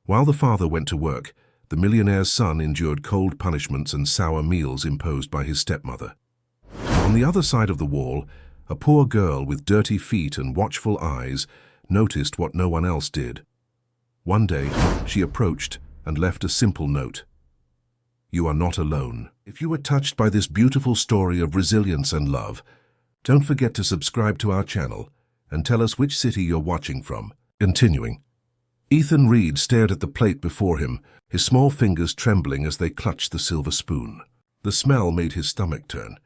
While the father went to work, the millionaire's son endured cold punishments and sour meals imposed by his stepmother. On the other side of the wall, a poor girl with dirty feet and watchful eyes noticed what no one else did. One day, she approached and left a simple note. "You are not alone. If you were touched by this beautiful story of resilience and love, don't forget to subscribe to our channel and tell us which city you're watching from." Continuing, Ethan Reed stared at the plate before him, his small fingers trembling as they clutched the silver spoon. The smell made his stomach turn.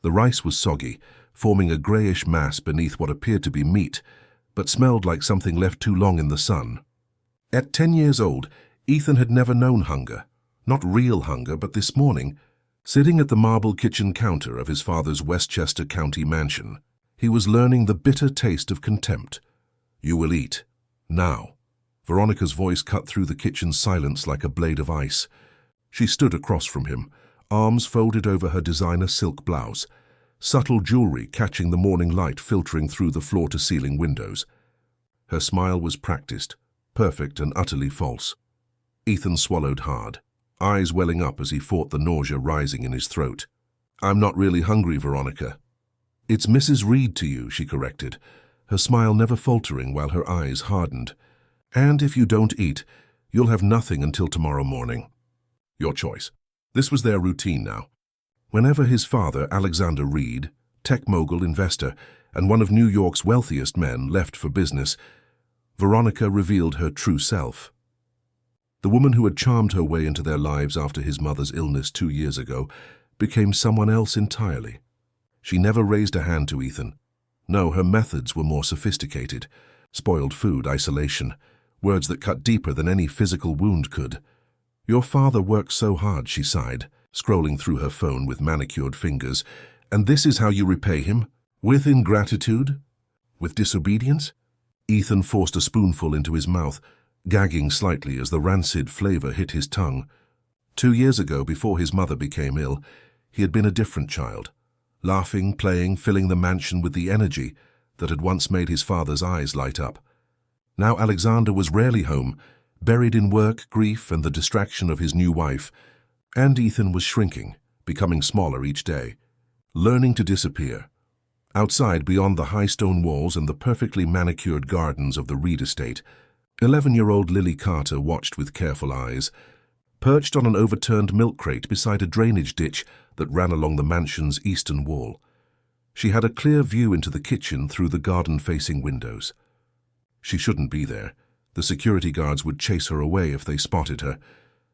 The rice was soggy, forming a grayish mass beneath what appeared to be meat, but smelled like something left too long in the sun. At 10 years old, Ethan had never known hunger. Not real hunger, but this morning, sitting at the marble kitchen counter of his father's Westchester County mansion, he was learning the bitter taste of contempt. "You will eat. Now." Veronica's voice cut through the kitchen's silence like a blade of ice. She stood across from him, arms folded over her designer silk blouse, subtle jewelry catching the morning light filtering through the floor-to-ceiling windows. Her smile was practiced, perfect and utterly false. Ethan swallowed hard, eyes welling up as he fought the nausea rising in his throat. "I'm not really hungry, Veronica." "It's Mrs. Reed to you," she corrected, her smile never faltering while her eyes hardened. "And if you don't eat, you'll have nothing until tomorrow morning. Your choice." This was their routine now. Whenever his father, Alexander Reed, tech mogul investor and one of New York's wealthiest men, left for business, Veronica revealed her true self. The woman who had charmed her way into their lives after his mother's illness 2 years ago became someone else entirely. She never raised a hand to Ethan. No, her methods were more sophisticated. Spoiled food, isolation, words that cut deeper than any physical wound could. "Your father worked so hard," she sighed, scrolling through her phone with manicured fingers. "And this is how you repay him? With ingratitude? With disobedience?" Ethan forced a spoonful into his mouth, gagging slightly as the rancid flavor hit his tongue. 2 years ago, before his mother became ill, he had been a different child, laughing, playing, filling the mansion with the energy that had once made his father's eyes light up. Now Alexander was rarely home, buried in work, grief, and the distraction of his new wife, and Ethan was shrinking, becoming smaller each day, learning to disappear. Outside, beyond the high stone walls and the perfectly manicured gardens of the Reed estate, 11-year-old Lily Carter watched with careful eyes, perched on an overturned milk crate beside a drainage ditch that ran along the mansion's eastern wall. She had a clear view into the kitchen through the garden-facing windows. She shouldn't be there. The security guards would chase her away if they spotted her,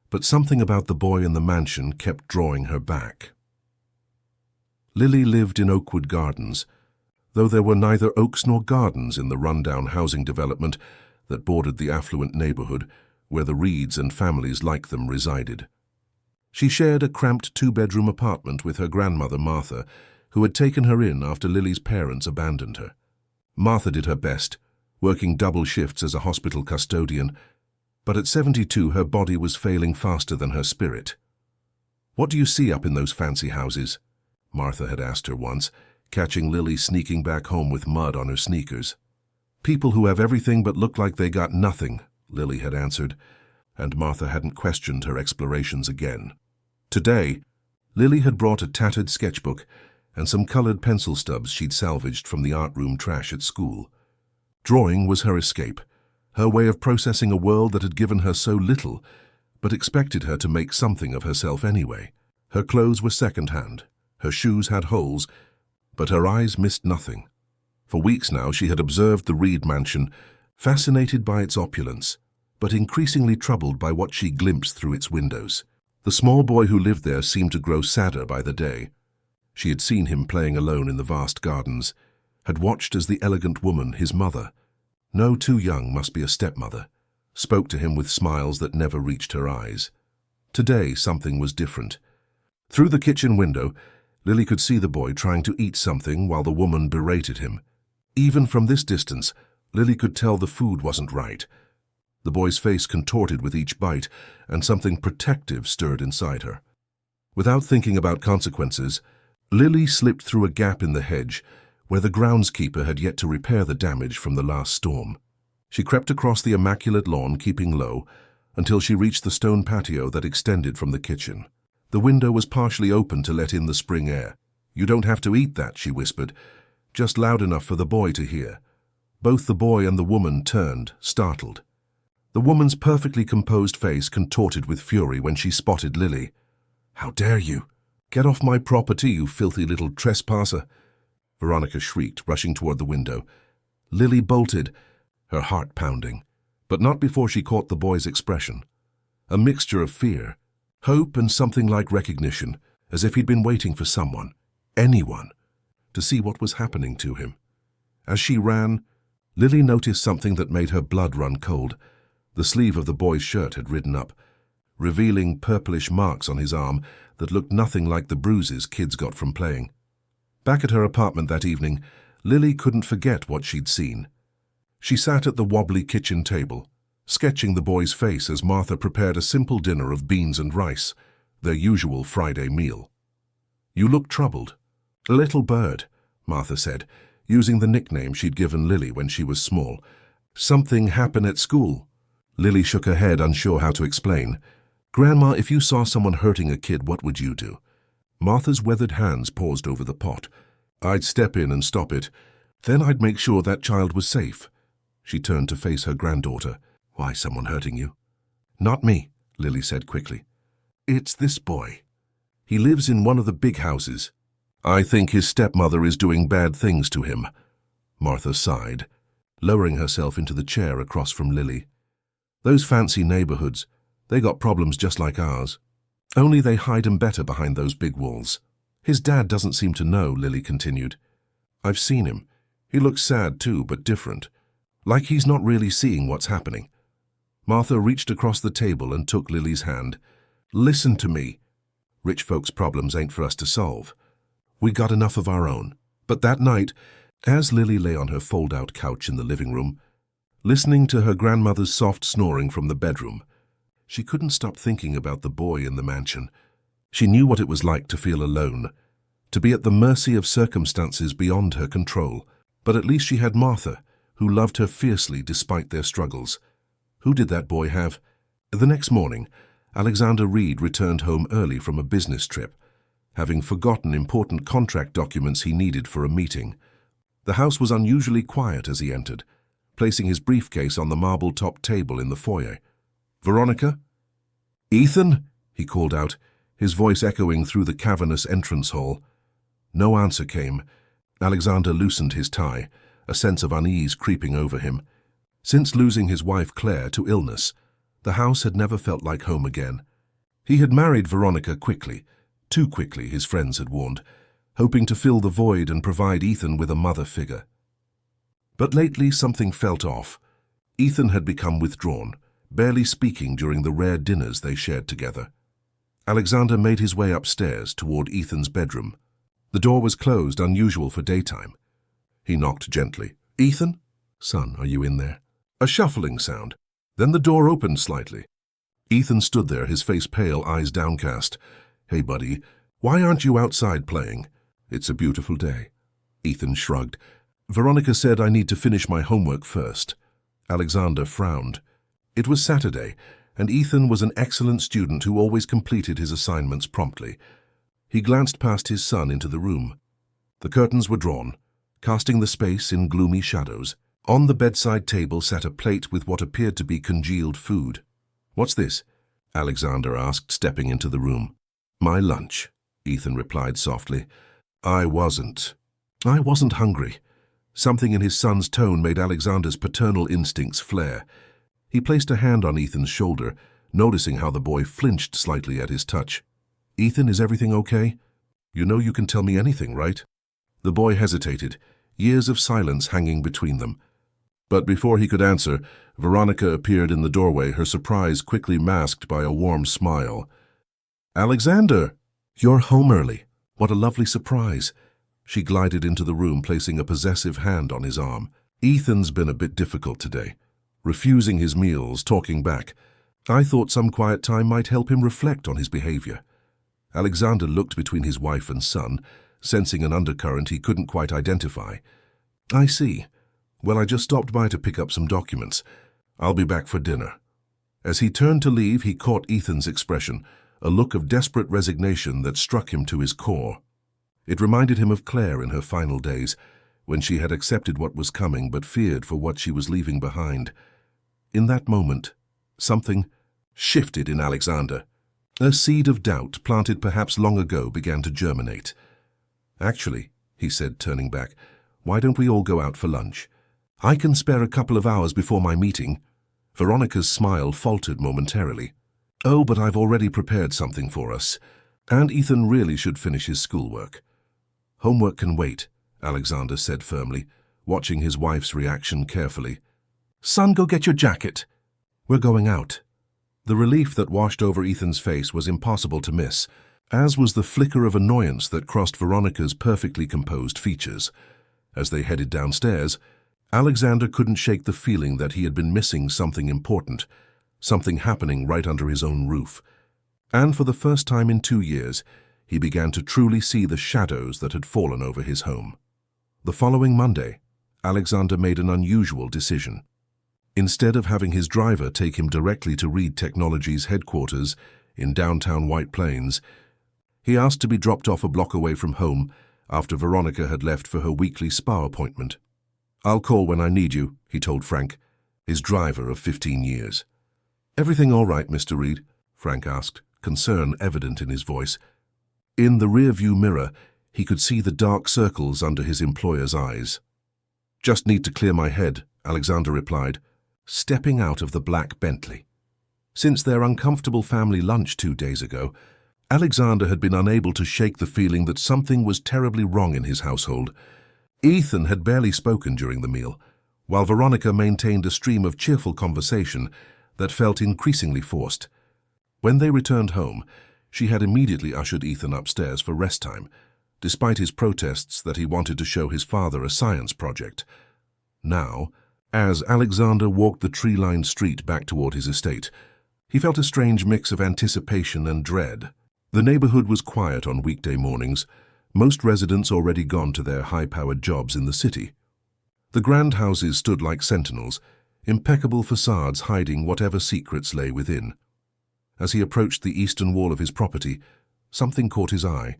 but something about the boy in the mansion kept drawing her back. Lily lived in Oakwood Gardens, though there were neither oaks nor gardens in the rundown housing development that bordered the affluent neighborhood where the Reeds and families like them resided. She shared a cramped 2-bedroom apartment with her grandmother Martha, who had taken her in after Lily's parents abandoned her. Martha did her best, working double shifts as a hospital custodian, but at 72 her body was failing faster than her spirit. "What do you see up in those fancy houses?" Martha had asked her once, catching Lily sneaking back home with mud on her sneakers. "People who have everything but look like they got nothing," Lily had answered, and Martha hadn't questioned her explorations again. Today, Lily had brought a tattered sketchbook and some colored pencil stubs she'd salvaged from the art room trash at school. Drawing was her escape, her way of processing a world that had given her so little, but expected her to make something of herself anyway. Her clothes were second-hand, her shoes had holes, but her eyes missed nothing. For weeks now she had observed the Reed mansion, fascinated by its opulence, but increasingly troubled by what she glimpsed through its windows. The small boy who lived there seemed to grow sadder by the day. She had seen him playing alone in the vast gardens, had watched as the elegant woman, his mother, no too young must be a stepmother, spoke to him with smiles that never reached her eyes. Today something was different. Through the kitchen window, Lily could see the boy trying to eat something while the woman berated him. Even from this distance, Lily could tell the food wasn't right. The boy's face contorted with each bite, and something protective stirred inside her. Without thinking about consequences, Lily slipped through a gap in the hedge where the groundskeeper had yet to repair the damage from the last storm. She crept across the immaculate lawn, keeping low, until she reached the stone patio that extended from the kitchen. The window was partially open to let in the spring air. "You don't have to eat that," she whispered, just loud enough for the boy to hear. Both the boy and the woman turned, startled. The woman's perfectly composed face contorted with fury when she spotted Lily. "How dare you? Get off my property, you filthy little trespasser!" Veronica shrieked, rushing toward the window. Lily bolted, her heart pounding, but not before she caught the boy's expression. A mixture of fear, hope, and something like recognition, as if he'd been waiting for someone, anyone, to see what was happening to him. As she ran, Lily noticed something that made her blood run cold. The sleeve of the boy's shirt had ridden up, revealing purplish marks on his arm that looked nothing like the bruises kids got from playing. Back at her apartment that evening, Lily couldn't forget what she'd seen. She sat at the wobbly kitchen table, sketching the boy's face as Martha prepared a simple dinner of beans and rice, their usual Friday meal. "You look troubled." "Little bird," Martha said, using the nickname she'd given Lily when she was small. "Something happened at school." Lily shook her head, unsure how to explain. "Grandma, if you saw someone hurting a kid, what would you do?" Martha's weathered hands paused over the pot. "I'd step in and stop it. Then I'd make sure that child was safe." She turned to face her granddaughter. "Why, someone hurting you?" "Not me," Lily said quickly. "It's this boy. He lives in one of the big houses. I think his stepmother is doing bad things to him." Martha sighed, lowering herself into the chair across from Lily. "Those fancy neighborhoods, they got problems just like ours. Only they hide 'em better behind those big walls. His dad doesn't seem to know," Lily continued. "I've seen him. He looks sad too, but different. Like he's not really seeing what's happening." Martha reached across the table and took Lily's hand. "Listen to me. Rich folks' problems ain't for us to solve. We got enough of our own." But that night, as Lily lay on her fold-out couch in the living room, listening to her grandmother's soft snoring from the bedroom, she couldn't stop thinking about the boy in the mansion. She knew what it was like to feel alone, to be at the mercy of circumstances beyond her control. But at least she had Martha, who loved her fiercely despite their struggles. Who did that boy have? The next morning, Alexander Reed returned home early from a business trip, having forgotten important contract documents he needed for a meeting. The house was unusually quiet as he entered, placing his briefcase on the marble-topped table in the foyer. "Veronica?" "Ethan?" he called out, his voice echoing through the cavernous entrance hall. No answer came. Alexander loosened his tie, a sense of unease creeping over him. Since losing his wife Claire to illness, the house had never felt like home again. He had married Veronica quickly, too quickly, his friends had warned, hoping to fill the void and provide Ethan with a mother figure. But lately something felt off. Ethan had become withdrawn, barely speaking during the rare dinners they shared together. Alexander made his way upstairs toward Ethan's bedroom. The door was closed, unusual for daytime. He knocked gently. "Ethan? Son, are you in there?" A shuffling sound. Then the door opened slightly. Ethan stood there, his face pale, eyes downcast. "Hey, buddy, why aren't you outside playing? It's a beautiful day." Ethan shrugged. "Veronica said I need to finish my homework first." Alexander frowned. It was Saturday, and Ethan was an excellent student who always completed his assignments promptly. He glanced past his son into the room. The curtains were drawn, casting the space in gloomy shadows. On the bedside table sat a plate with what appeared to be congealed food. "What's this?" Alexander asked, stepping into the room. "My lunch," Ethan replied softly. I wasn't hungry." Something in his son's tone made Alexander's paternal instincts flare. He placed a hand on Ethan's shoulder, noticing how the boy flinched slightly at his touch. "Ethan, is everything okay? You know you can tell me anything, right?" The boy hesitated, years of silence hanging between them. But before he could answer, Veronica appeared in the doorway, her surprise quickly masked by a warm smile. "Alexander, you're home early. What a lovely surprise." She glided into the room, placing a possessive hand on his arm. "Ethan's been a bit difficult today, refusing his meals, talking back. I thought some quiet time might help him reflect on his behavior." Alexander looked between his wife and son, sensing an undercurrent he couldn't quite identify. "I see. Well, I just stopped by to pick up some documents. I'll be back for dinner." As he turned to leave, he caught Ethan's expression, a look of desperate resignation that struck him to his core. It reminded him of Claire in her final days, when she had accepted what was coming but feared for what she was leaving behind. In that moment, something shifted in Alexander. A seed of doubt, planted perhaps long ago, began to germinate. "Actually," he said, turning back, "why don't we all go out for lunch? I can spare a couple of hours before my meeting." Veronica's smile faltered momentarily. "Oh, but I've already prepared something for us. And Ethan really should finish his schoolwork." "Homework can wait," Alexander said firmly, watching his wife's reaction carefully. "Son, go get your jacket." "We're going out." The relief that washed over Ethan's face was impossible to miss, as was the flicker of annoyance that crossed Veronica's perfectly composed features. As they headed downstairs, Alexander couldn't shake the feeling that he had been missing something important, something happening right under his own roof. And for the first time in 2 years, he began to truly see the shadows that had fallen over his home. The following Monday, Alexander made an unusual decision. Instead of having his driver take him directly to Reed Technologies' headquarters in downtown White Plains, he asked to be dropped off a block away from home after Veronica had left for her weekly spa appointment. "I'll call when I need you," he told Frank, his driver of 15 years. "Everything all right, Mr. Reed?" Frank asked, concern evident in his voice. In the rear-view mirror, he could see the dark circles under his employer's eyes. "Just need to clear my head," Alexander replied, stepping out of the black Bentley. Since their uncomfortable family lunch 2 days ago, Alexander had been unable to shake the feeling that something was terribly wrong in his household. Ethan had barely spoken during the meal, while Veronica maintained a stream of cheerful conversation that felt increasingly forced. When they returned home, she had immediately ushered Ethan upstairs for rest time, despite his protests that he wanted to show his father a science project. Now, as Alexander walked the tree-lined street back toward his estate, he felt a strange mix of anticipation and dread. The neighborhood was quiet on weekday mornings, most residents already gone to their high-powered jobs in the city. The grand houses stood like sentinels, impeccable facades hiding whatever secrets lay within. As he approached the eastern wall of his property, something caught his eye.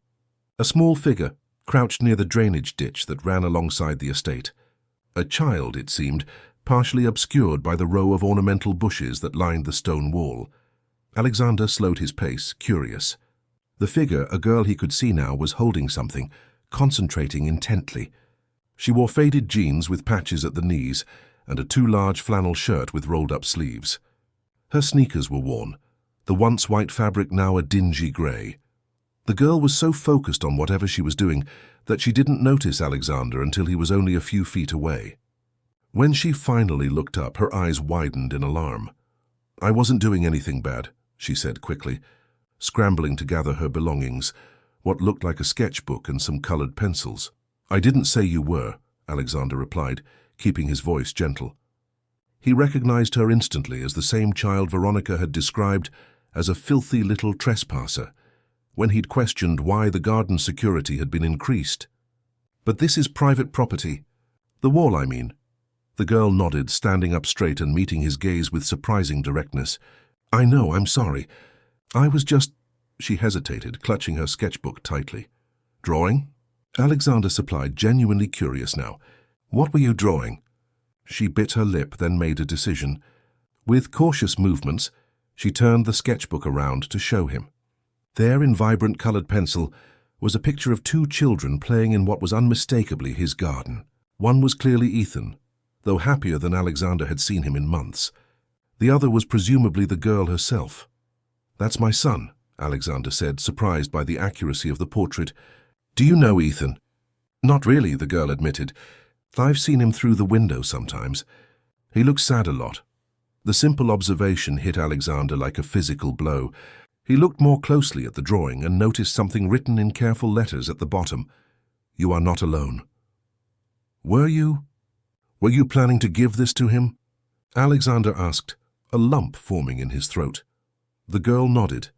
A small figure crouched near the drainage ditch that ran alongside the estate. A child, it seemed, partially obscured by the row of ornamental bushes that lined the stone wall. Alexander slowed his pace, curious. The figure, a girl he could see now, was holding something, concentrating intently. She wore faded jeans with patches at the knees and a too large flannel shirt with rolled-up sleeves. Her sneakers were worn, the once white fabric now a dingy grey. The girl was so focused on whatever she was doing that she didn't notice Alexander until he was only a few feet away. When she finally looked up, her eyes widened in alarm. "I wasn't doing anything bad," she said quickly, scrambling to gather her belongings, what looked like a sketchbook and some colored pencils. "I didn't say you were," Alexander replied, keeping his voice gentle. He recognized her instantly as the same child Veronica had described as a filthy little trespasser, when he'd questioned why the garden security had been increased. "But this is private property. The wall, I mean." The girl nodded, standing up straight and meeting his gaze with surprising directness. "I know, I'm sorry. I was just—" She hesitated, clutching her sketchbook tightly. "Drawing?" Alexander supplied, genuinely curious now. "What were you drawing?" She bit her lip, then made a decision. With cautious movements, she turned the sketchbook around to show him. There, in vibrant colored pencil, was a picture of 2 children playing in what was unmistakably his garden. One was clearly Ethan, though happier than Alexander had seen him in months. The other was presumably the girl herself. "That's my son," Alexander said, surprised by the accuracy of the portrait. "Do you know Ethan?" "Not really," the girl admitted. "I've seen him through the window sometimes. He looks sad a lot." The simple observation hit Alexander like a physical blow. He looked more closely at the drawing and noticed something written in careful letters at the bottom. "You are not alone." Were you planning to give this to him?" Alexander asked, a lump forming in his throat. The girl nodded.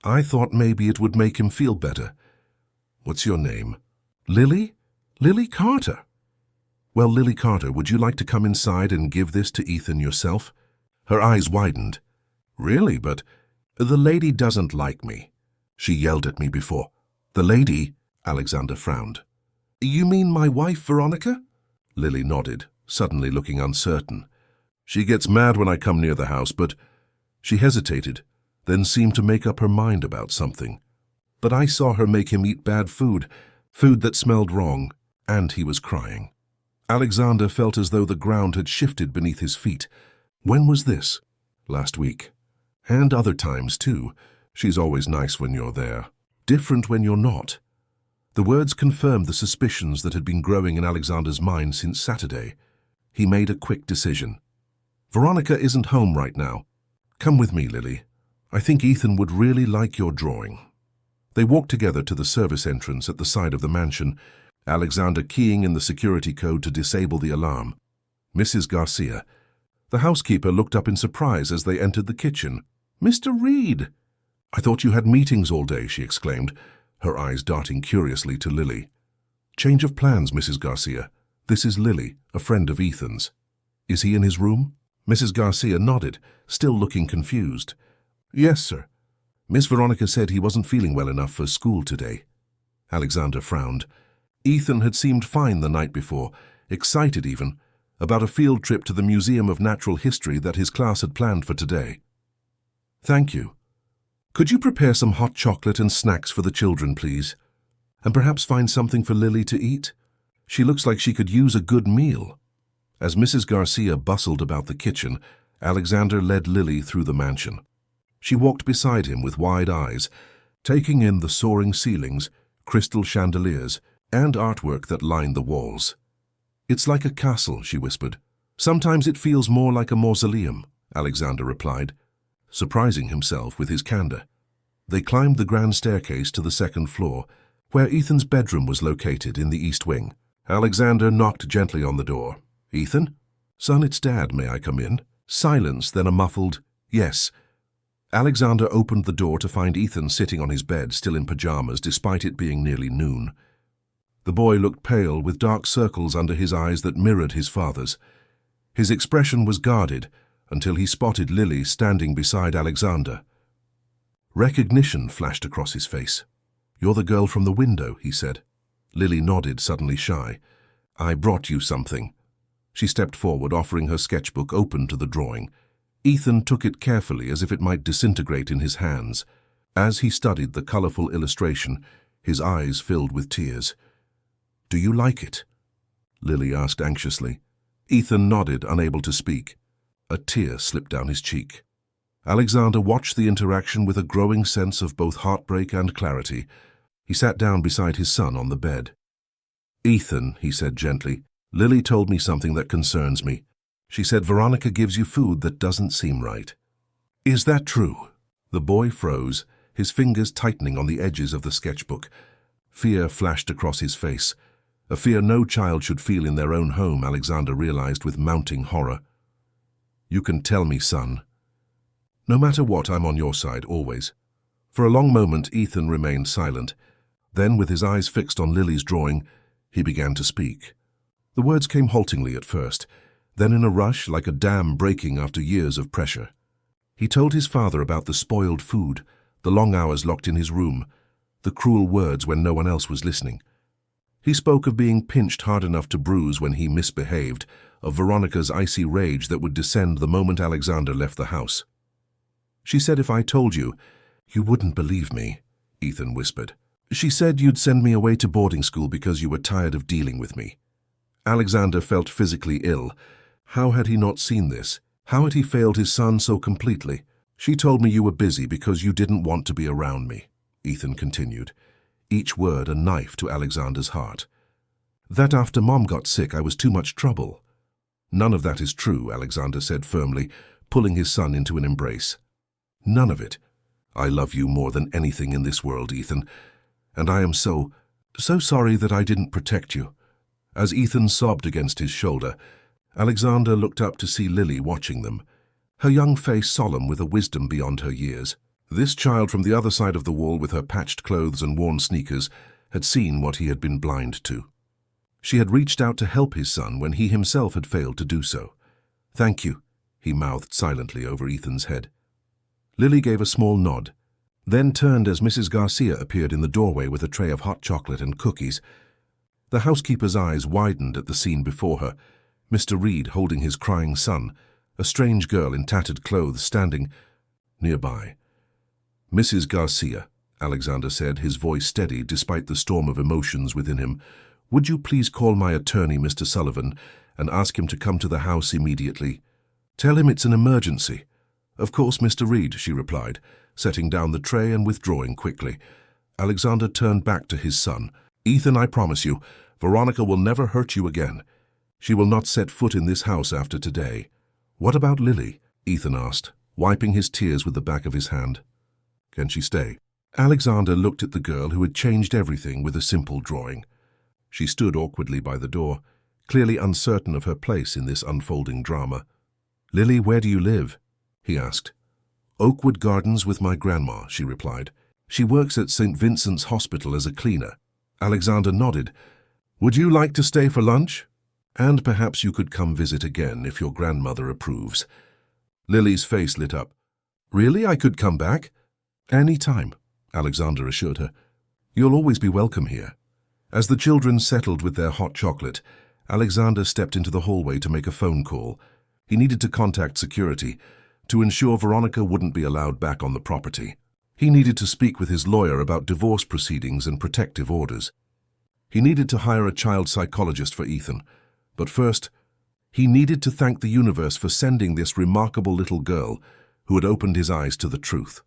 "I thought maybe it would make him feel better." "What's your name?" "Lily? Lily Carter." "Well, Lily Carter, would you like to come inside and give this to Ethan yourself?" Her eyes widened. Really, but the lady doesn't like me. She yelled at me before. The lady? Alexander frowned. You mean my wife, Veronica? Lily nodded, suddenly looking uncertain. She gets mad when I come near the house, but she hesitated, then seemed to make up her mind about something. But I saw her make him eat bad food that smelled wrong, and he was crying. Alexander felt as though the ground had shifted beneath his feet. When was this? Last week. And other times, too. She's always nice when you're there. Different when you're not. The words confirmed the suspicions that had been growing in Alexander's mind since Saturday. He made a quick decision. Veronica isn't home right now. Come with me, Lily. I think Ethan would really like your drawing. They walked together to the service entrance at the side of the mansion, Alexander keying in the security code to disable the alarm. Mrs. Garcia. The housekeeper looked up in surprise as they entered the kitchen. Mr. Reed! I thought you had meetings all day, she exclaimed, her eyes darting curiously to Lily. Change of plans, Mrs. Garcia. This is Lily, a friend of Ethan's. Is he in his room? Mrs. Garcia nodded, still looking confused. Yes, sir. Miss Veronica said he wasn't feeling well enough for school today. Alexander frowned. Ethan had seemed fine the night before, excited even, about a field trip to the Museum of Natural History that his class had planned for today. Thank you. Could you prepare some hot chocolate and snacks for the children, please? And perhaps find something for Lily to eat? She looks like she could use a good meal. As Mrs. Garcia bustled about the kitchen, Alexander led Lily through the mansion. She walked beside him with wide eyes, taking in the soaring ceilings, crystal chandeliers, and artwork that lined the walls. It's like a castle, she whispered. Sometimes it feels more like a mausoleum, Alexander replied, surprising himself with his candor. They climbed the grand staircase to the second floor, where Ethan's bedroom was located in the east wing. Alexander knocked gently on the door. Ethan? Son, it's Dad. May I come in? Silence, then a muffled, yes. Alexander opened the door to find Ethan sitting on his bed, still in pajamas, despite it being nearly noon. The boy looked pale, with dark circles under his eyes that mirrored his father's. His expression was guarded until he spotted Lily standing beside Alexander. Recognition flashed across his face. You're the girl from the window, he said. Lily nodded, suddenly shy. I brought you something. She stepped forward, offering her sketchbook open to the drawing. Ethan took it carefully as if it might disintegrate in his hands. As he studied the colorful illustration, his eyes filled with tears. Do you like it? Lily asked anxiously. Ethan nodded, unable to speak. A tear slipped down his cheek. Alexander watched the interaction with a growing sense of both heartbreak and clarity. He sat down beside his son on the bed. Ethan, he said gently, Lily told me something that concerns me. She said Veronica gives you food that doesn't seem right. Is that true? The boy froze, his fingers tightening on the edges of the sketchbook. Fear flashed across his face. A fear no child should feel in their own home, Alexander realized with mounting horror. You can tell me, son. No matter what, I'm on your side, always. For a long moment, Ethan remained silent. Then, with his eyes fixed on Lily's drawing, he began to speak. The words came haltingly at first, then in a rush, like a dam breaking after years of pressure. He told his father about the spoiled food, the long hours locked in his room, the cruel words when no one else was listening. He spoke of being pinched hard enough to bruise when he misbehaved, of Veronica's icy rage that would descend the moment Alexander left the house. She said if I told you, you wouldn't believe me, Ethan whispered. She said you'd send me away to boarding school because you were tired of dealing with me. Alexander felt physically ill. How had he not seen this? How had he failed his son so completely? She told me you were busy because you didn't want to be around me, Ethan continued, each word a knife to Alexander's heart. That after Mom got sick, I was too much trouble. None of that is true, Alexander said firmly, pulling his son into an embrace. None of it. I love you more than anything in this world, Ethan, and I am so sorry that I didn't protect you. As Ethan sobbed against his shoulder, Alexander looked up to see Lily watching them, her young face solemn with a wisdom beyond her years. This child from the other side of the wall with her patched clothes and worn sneakers had seen what he had been blind to. She had reached out to help his son when he himself had failed to do so. Thank you, he mouthed silently over Ethan's head. Lily gave a small nod, then turned as Mrs. Garcia appeared in the doorway with a tray of hot chocolate and cookies. The housekeeper's eyes widened at the scene before her. Mr. Reed holding his crying son, a strange girl in tattered clothes standing nearby. "Mrs. Garcia," Alexander said, his voice steady despite the storm of emotions within him, "would you please call my attorney, Mr. Sullivan, and ask him to come to the house immediately? Tell him it's an emergency." "Of course, Mr. Reed," she replied, setting down the tray and withdrawing quickly. Alexander turned back to his son. "Ethan, I promise you, Veronica will never hurt you again. She will not set foot in this house after today." "What about Lily?" Ethan asked, wiping his tears with the back of his hand. "Can she stay?" Alexander looked at the girl who had changed everything with a simple drawing. She stood awkwardly by the door, clearly uncertain of her place in this unfolding drama. "Lily, where do you live?" he asked. "Oakwood Gardens with my grandma," she replied. "She works at St. Vincent's Hospital as a cleaner." Alexander nodded. "Would you like to stay for lunch? And perhaps you could come visit again if your grandmother approves." Lily's face lit up. "Really? I could come back?" "Any time," Alexander assured her. "You'll always be welcome here." As the children settled with their hot chocolate, Alexander stepped into the hallway to make a phone call. He needed to contact security to ensure Veronica wouldn't be allowed back on the property. He needed to speak with his lawyer about divorce proceedings and protective orders. He needed to hire a child psychologist for Ethan. But first, he needed to thank the universe for sending this remarkable little girl who had opened his eyes to the truth.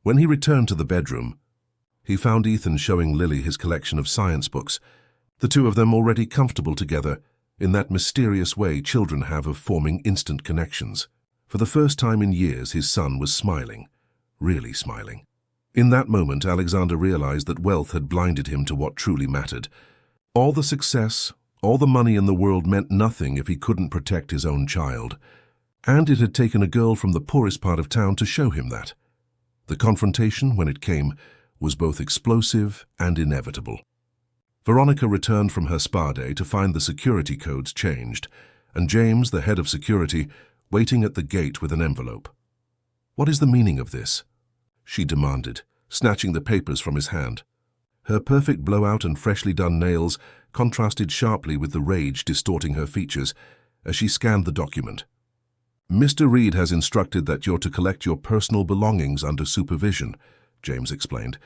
When he returned to the bedroom, he found Ethan showing Lily his collection of science books, the two of them already comfortable together in that mysterious way children have of forming instant connections. For the first time in years, his son was smiling, really smiling. In that moment, Alexander realized that wealth had blinded him to what truly mattered. All the success, all the money in the world meant nothing if he couldn't protect his own child. And it had taken a girl from the poorest part of town to show him that. The confrontation, when it came, was both explosive and inevitable. Veronica returned from her spa day to find the security codes changed, and James, the head of security, waiting at the gate with an envelope. "What is the meaning of this?" she demanded, snatching the papers from his hand. Her perfect blowout and freshly done nails contrasted sharply with the rage distorting her features as she scanned the document. "Mr. Reed has instructed that you're to collect your personal belongings under supervision," James explained,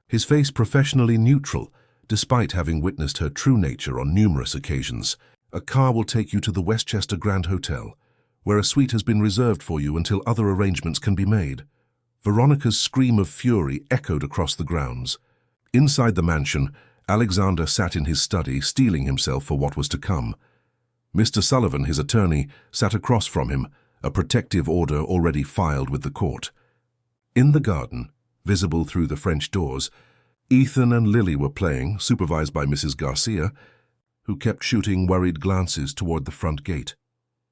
his face professionally neutral, despite having witnessed her true nature on numerous occasions. "A car will take you to the Westchester Grand Hotel, where a suite has been reserved for you until other arrangements can be made." Veronica's scream of fury echoed across the grounds. Inside the mansion, Alexander sat in his study, steeling himself for what was to come. Mr. Sullivan, his attorney, sat across from him, a protective order already filed with the court. In the garden, visible through the French doors, Ethan and Lily were playing, supervised by Mrs. Garcia, who kept shooting worried glances toward the front gate.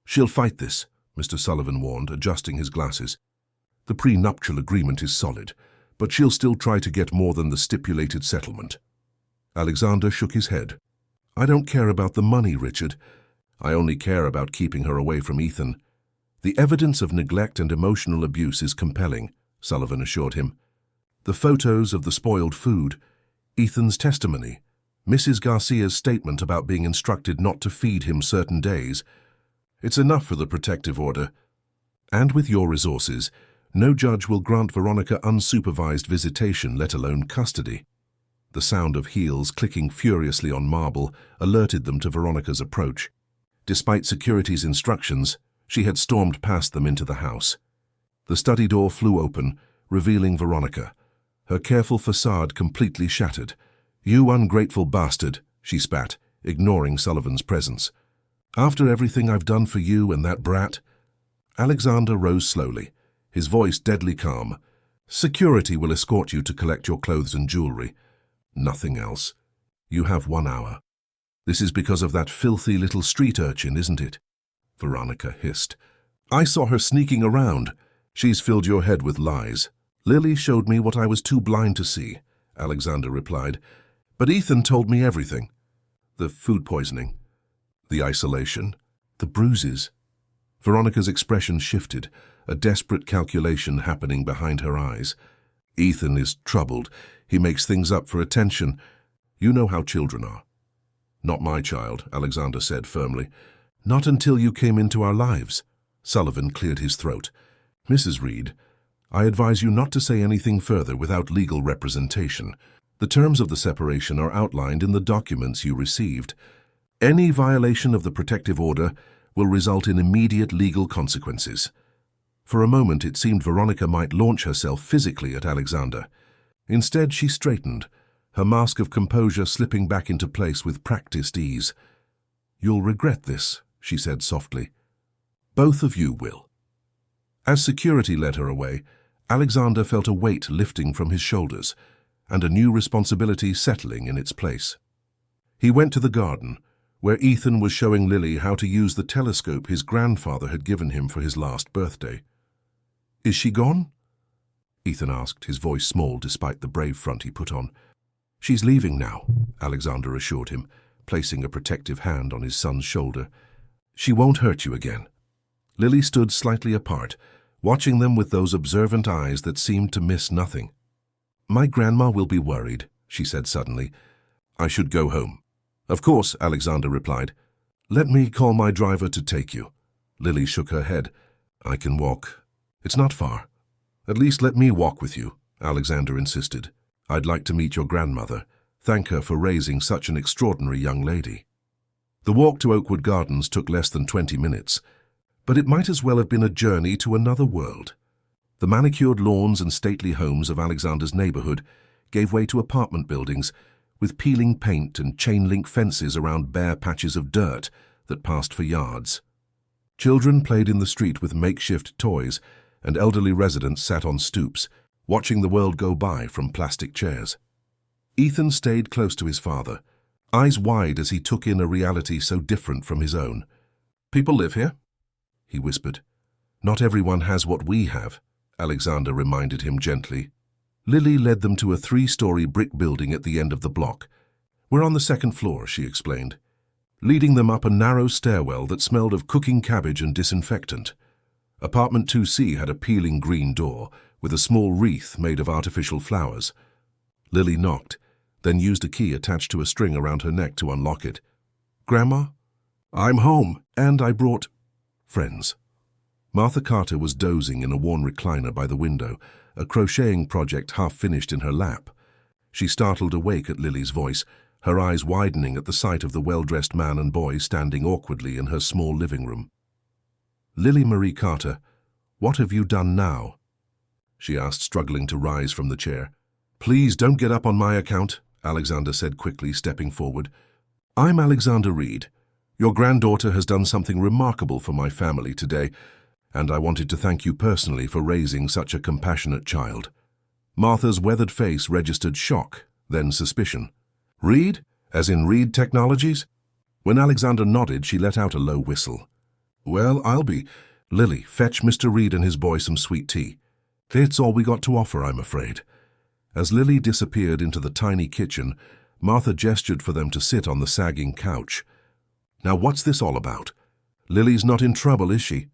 "She'll fight this," Mr. Sullivan warned, adjusting his glasses. "The prenuptial agreement is solid, but she'll still try to get more than the stipulated settlement." Alexander shook his head. "I don't care about the money, Richard. I only care about keeping her away from Ethan." "The evidence of neglect and emotional abuse is compelling," Sullivan assured him. "The photos of the spoiled food, Ethan's testimony, Mrs. Garcia's statement about being instructed not to feed him certain days. It's enough for the protective order. And with your resources, no judge will grant Veronica unsupervised visitation, let alone custody." The sound of heels clicking furiously on marble alerted them to Veronica's approach. Despite security's instructions, she had stormed past them into the house. The study door flew open, revealing Veronica, her careful facade completely shattered. "You ungrateful bastard," she spat, ignoring Sullivan's presence. "After everything I've done for you and that brat?" Alexander rose slowly, his voice deadly calm. "Security will escort you to collect your clothes and jewelry. Nothing else. You have 1 hour. This is because of that filthy little street urchin, isn't it?" Veronica hissed. "I saw her sneaking around." "She's filled your head with lies. Lily showed me what I was too blind to see," Alexander replied. "But Ethan told me everything. The food poisoning, the isolation, the bruises." Veronica's expression shifted, a desperate calculation happening behind her eyes. Ethan is troubled. He makes things up for attention. You know how children are. Not my child, Alexander said firmly. Not until you came into our lives. Sullivan cleared his throat. Mrs. Reed, I advise you not to say anything further without legal representation. The terms of the separation are outlined in the documents you received. Any violation of the protective order will result in immediate legal consequences. For a moment it seemed Veronica might launch herself physically at Alexander. Instead she straightened, her mask of composure slipping back into place with practiced ease. You'll regret this, she said softly. Both of you will. As security led her away, Alexander felt a weight lifting from his shoulders and a new responsibility settling in its place. He went to the garden, where Ethan was showing Lily how to use the telescope his grandfather had given him for his last birthday. Is she gone? Ethan asked, his voice small despite the brave front he put on. She's leaving now, Alexander assured him, placing a protective hand on his son's shoulder. She won't hurt you again. Lily stood slightly apart, watching them with those observant eyes that seemed to miss nothing. My grandma will be worried, she said suddenly. I should go home. Of course, Alexander replied. Let me call my driver to take you. Lily shook her head. I can walk. It's not far. At least let me walk with you, Alexander insisted. I'd like to meet your grandmother, thank her for raising such an extraordinary young lady. The walk to Oakwood Gardens took less than 20 minutes, but it might as well have been a journey to another world. The manicured lawns and stately homes of Alexander's neighborhood gave way to apartment buildings with peeling paint and chain-link fences around bare patches of dirt that passed for yards. Children played in the street with makeshift toys, and elderly residents sat on stoops, watching the world go by from plastic chairs. Ethan stayed close to his father, eyes wide as he took in a reality so different from his own. People live here, he whispered. Not everyone has what we have, Alexander reminded him gently. Lily led them to a 3-story brick building at the end of the block. We're on the 2nd floor, she explained, leading them up a narrow stairwell that smelled of cooking cabbage and disinfectant. Apartment 2C had a peeling green door with a small wreath made of artificial flowers. Lily knocked, then used a key attached to a string around her neck to unlock it. Grandma? I'm home, and I brought friends. Martha Carter was dozing in a worn recliner by the window, a crocheting project half finished in her lap. She startled awake at Lily's voice, her eyes widening at the sight of the well-dressed man and boy standing awkwardly in her small living room. Lily Marie Carter, what have you done now? She asked, struggling to rise from the chair. Please don't get up on my account, Alexander said quickly, stepping forward. I'm Alexander Reed. Your granddaughter has done something remarkable for my family today, and I wanted to thank you personally for raising such a compassionate child. Martha's weathered face registered shock, then suspicion. Reed? As in Reed Technologies? When Alexander nodded, she let out a low whistle. Well, I'll be. Lily, fetch Mr. Reed and his boy some sweet tea. It's all we got to offer, I'm afraid. As Lily disappeared into the tiny kitchen, Martha gestured for them to sit on the sagging couch. Now what's this all about? Lily's not in trouble, is she?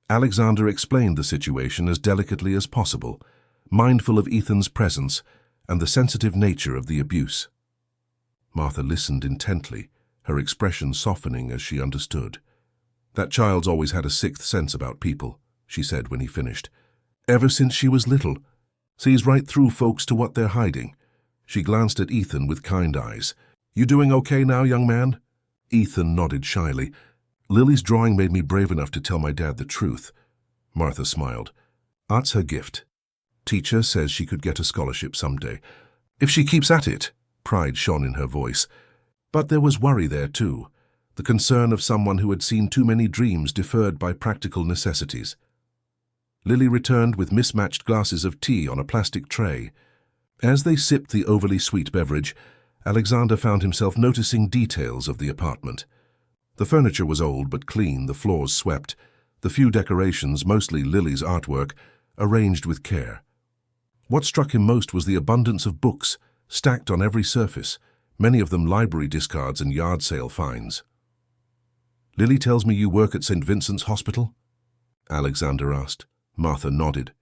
Alexander explained the situation as delicately as possible, mindful of Ethan's presence and the sensitive nature of the abuse. Martha listened intently, her expression softening as she understood. That child's always had a sixth sense about people, she said when he finished. Ever since she was little. Sees right through folks to what they're hiding. She glanced at Ethan with kind eyes. You doing okay now, young man? Ethan nodded shyly. Lily's drawing made me brave enough to tell my dad the truth. Martha smiled. That's her gift. Teacher says she could get a scholarship someday. If she keeps at it, pride shone in her voice. But there was worry there too. The concern of someone who had seen too many dreams deferred by practical necessities. Lily returned with mismatched glasses of tea on a plastic tray. As they sipped the overly sweet beverage, Alexander found himself noticing details of the apartment. The furniture was old but clean, the floors swept, the few decorations, mostly Lily's artwork, arranged with care. What struck him most was the abundance of books, stacked on every surface, many of them library discards and yard sale finds. Lily tells me you work at St. Vincent's Hospital? Alexander asked. Martha nodded.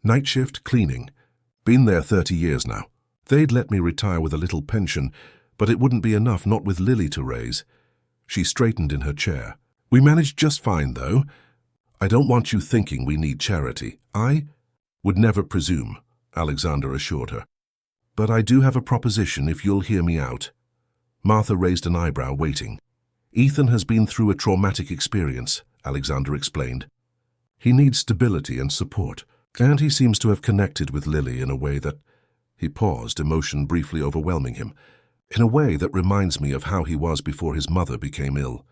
Night shift, cleaning. Been there 30 years now. They'd let me retire with a little pension, but it wouldn't be enough, not with Lily to raise. She straightened in her chair. We managed just fine, though. I don't want you thinking we need charity. I would never presume, Alexander assured her. But I do have a proposition if you'll hear me out. Martha raised an eyebrow, waiting. Ethan has been through a traumatic experience, Alexander explained. He needs stability and support, and he seems to have connected with Lily in a way that... He paused, emotion briefly overwhelming him. In a way that reminds me of how he was before his mother became ill.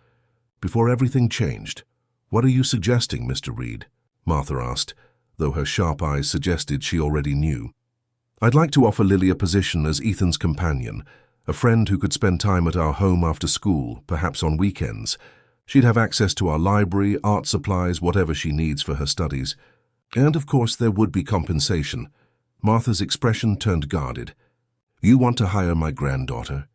Before everything changed. What are you suggesting, Mr. Reed? Martha asked, though her sharp eyes suggested she already knew. I'd like to offer Lily a position as Ethan's companion, a friend who could spend time at our home after school, perhaps on weekends. She'd have access to our library, art supplies, whatever she needs for her studies. And, of course, there would be compensation. Martha's expression turned guarded. You want to hire my granddaughter?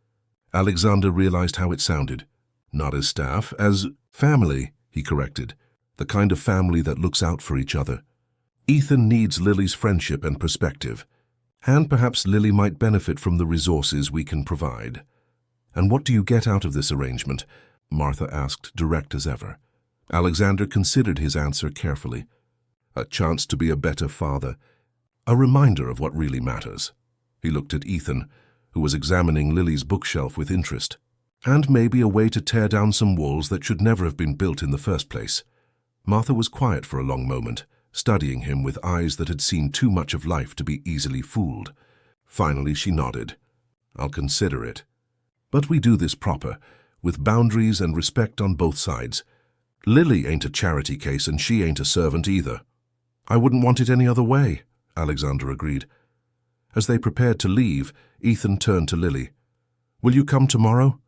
Alexander realized how it sounded. Not as staff, as family, he corrected. The kind of family that looks out for each other. Ethan needs Lily's friendship and perspective. And perhaps Lily might benefit from the resources we can provide. And what do you get out of this arrangement? Martha asked, direct as ever. Alexander considered his answer carefully. A chance to be a better father. A reminder of what really matters. He looked at Ethan, who was examining Lily's bookshelf with interest. And maybe a way to tear down some walls that should never have been built in the first place. Martha was quiet for a long moment, studying him with eyes that had seen too much of life to be easily fooled. Finally she nodded. I'll consider it. But we do this proper, with boundaries and respect on both sides. Lily ain't a charity case and she ain't a servant either. I wouldn't want it any other way, Alexander agreed. As they prepared to leave, Ethan turned to Lily. Will you come tomorrow?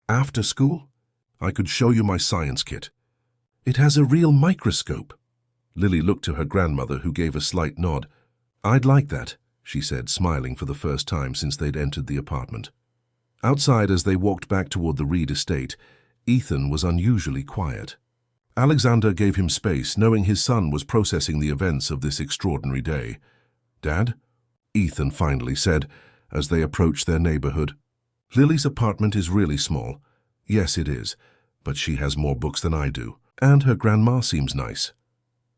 After school? I could show you my science kit. It has a real microscope. Lily looked to her grandmother, who gave a slight nod. I'd like that, she said, smiling for the first time since they'd entered the apartment. Outside, as they walked back toward the Reed estate, Ethan was unusually quiet. Alexander gave him space, knowing his son was processing the events of this extraordinary day. Dad? Ethan finally said, as they approached their neighborhood. Lily's apartment is really small. Yes, it is, but she has more books than I do, and her grandma seems nice.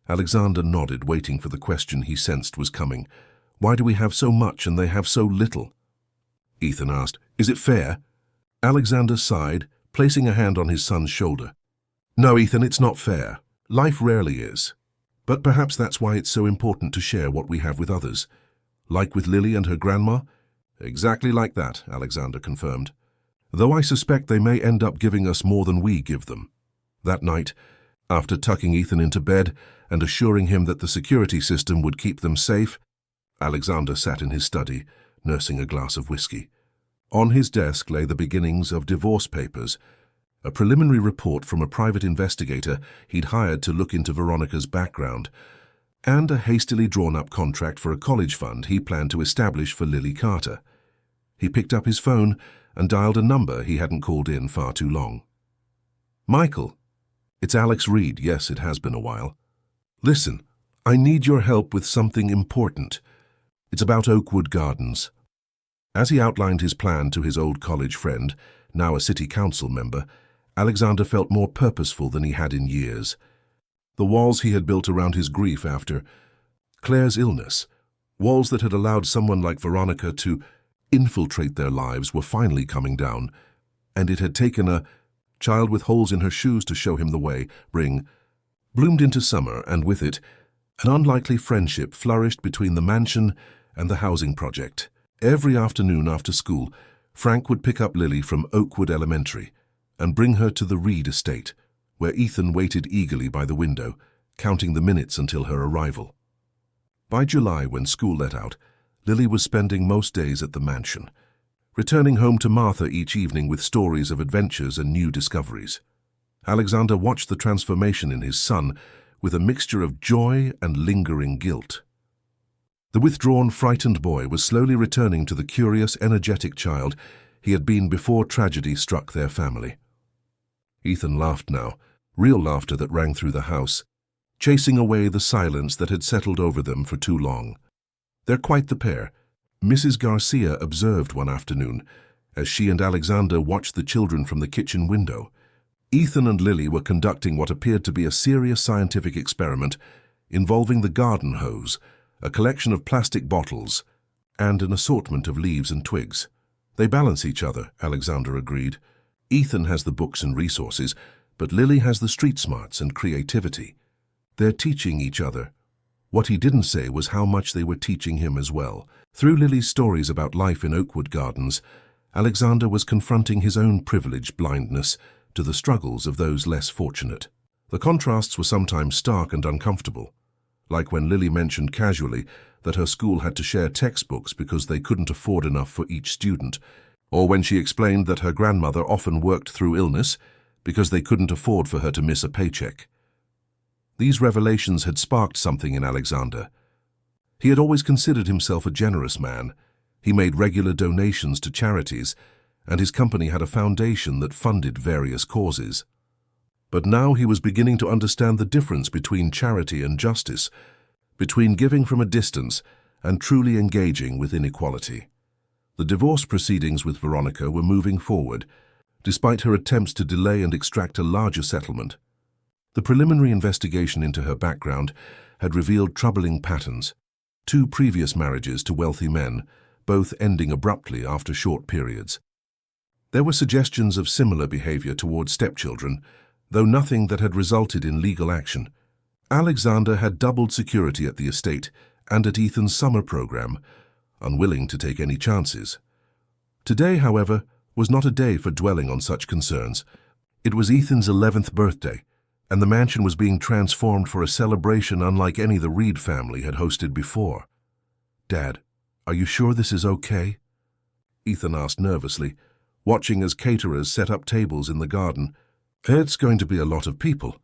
Alexander nodded, waiting for the question he sensed was coming. Why do we have so much and they have so little? Ethan asked, Is it fair? Alexander sighed, placing a hand on his son's shoulder. No, Ethan, it's not fair. Life rarely is. But perhaps that's why it's so important to share what we have with others. Like with Lily and her grandma? Exactly like that, Alexander confirmed. Though I suspect they may end up giving us more than we give them. That night, after tucking Ethan into bed and assuring him that the security system would keep them safe, Alexander sat in his study, nursing a glass of whiskey. On his desk lay the beginnings of divorce papers, a preliminary report from a private investigator he'd hired to look into Veronica's background, and a hastily drawn-up contract for a college fund he planned to establish for Lily Carter. He picked up his phone and dialed a number he hadn't called in far too long. Michael, it's Alex Reed. Yes, it has been a while. Listen, I need your help with something important. It's about Oakwood Gardens. As he outlined his plan to his old college friend, now a city council member, Alexander felt more purposeful than he had in years. The walls he had built around his grief after Claire's illness, walls that had allowed someone like Veronica to infiltrate their lives, were finally coming down, and it had taken a child with holes in her shoes to show him the way. Spring bloomed into summer, and with it, an unlikely friendship flourished between the mansion and the housing project. Every afternoon after school, Frank would pick up Lily from Oakwood Elementary and bring her to the Reed estate, where Ethan waited eagerly by the window, counting the minutes until her arrival. By July, when school let out, Lily was spending most days at the mansion, returning home to Martha each evening with stories of adventures and new discoveries. Alexander watched the transformation in his son with a mixture of joy and lingering guilt. The withdrawn, frightened boy was slowly returning to the curious, energetic child he had been before tragedy struck their family. Ethan laughed now, real laughter that rang through the house. chasing away the silence that had settled over them for too long. "They're quite the pair," Mrs. Garcia observed one afternoon, as she and Alexander watched the children from the kitchen window. Ethan and Lily were conducting what appeared to be a serious scientific experiment involving the garden hose, a collection of plastic bottles, and an assortment of leaves and twigs. "They balance each other," Alexander agreed. "Ethan has the books and resources, but Lily has the street smarts and creativity. They're teaching each other." What he didn't say was how much they were teaching him as well. Through Lily's stories about life in Oakwood Gardens, Alexander was confronting his own privileged blindness to the struggles of those less fortunate. The contrasts were sometimes stark and uncomfortable, like when Lily mentioned casually that her school had to share textbooks because they couldn't afford enough for each student, or when she explained that her grandmother often worked through illness because they couldn't afford for her to miss a paycheck. These revelations had sparked something in Alexander. He had always considered himself a generous man. He made regular donations to charities, and his company had a foundation that funded various causes. But now he was beginning to understand the difference between charity and justice, between giving from a distance and truly engaging with inequality. The divorce proceedings with Veronica were moving forward, despite her attempts to delay and extract a larger settlement. The preliminary investigation into her background had revealed troubling patterns. 2 previous marriages to wealthy men, both ending abruptly after short periods. There were suggestions of similar behavior toward stepchildren, though nothing that had resulted in legal action. Alexander had doubled security at the estate and at Ethan's summer program, unwilling to take any chances. Today, however, was not a day for dwelling on such concerns. It was Ethan's 11th birthday, and the mansion was being transformed for a celebration unlike any the Reed family had hosted before. "Dad, are you sure this is okay?" Ethan asked nervously, watching as caterers set up tables in the garden. "It's going to be a lot of people."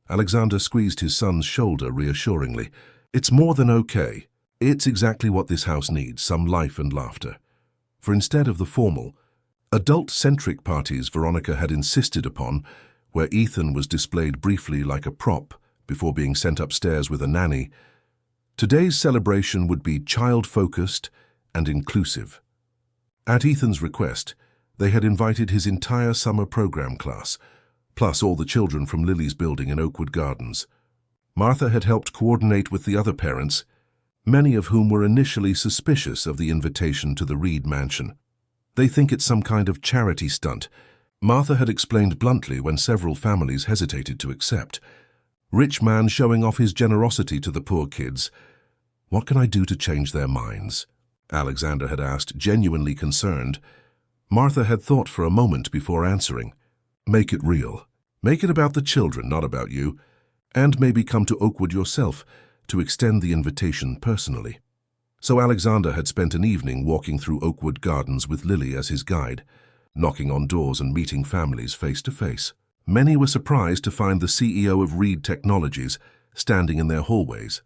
Alexander squeezed his son's shoulder reassuringly. "It's more than okay. It's exactly what this house needs, some life and laughter." For instead of the formal, adult-centric parties Veronica had insisted upon, where Ethan was displayed briefly like a prop before being sent upstairs with a nanny, today's celebration would be child-focused and inclusive. At Ethan's request, they had invited his entire summer program class, plus all the children from Lily's building in Oakwood Gardens. Martha had helped coordinate with the other parents, many of whom were initially suspicious of the invitation to the Reed mansion. "They think it's some kind of charity stunt," Martha had explained bluntly when several families hesitated to accept. "Rich man showing off his generosity to the poor kids. What can I do to change their minds?" Alexander had asked, genuinely concerned. Martha had thought for a moment before answering. "Make it real. Make it about the children, not about you. And maybe come to Oakwood yourself to extend the invitation personally." So Alexander had spent an evening walking through Oakwood Gardens with Lily as his guide, knocking on doors and meeting families face to face. Many were surprised to find the CEO of Reed Technologies standing in their hallways,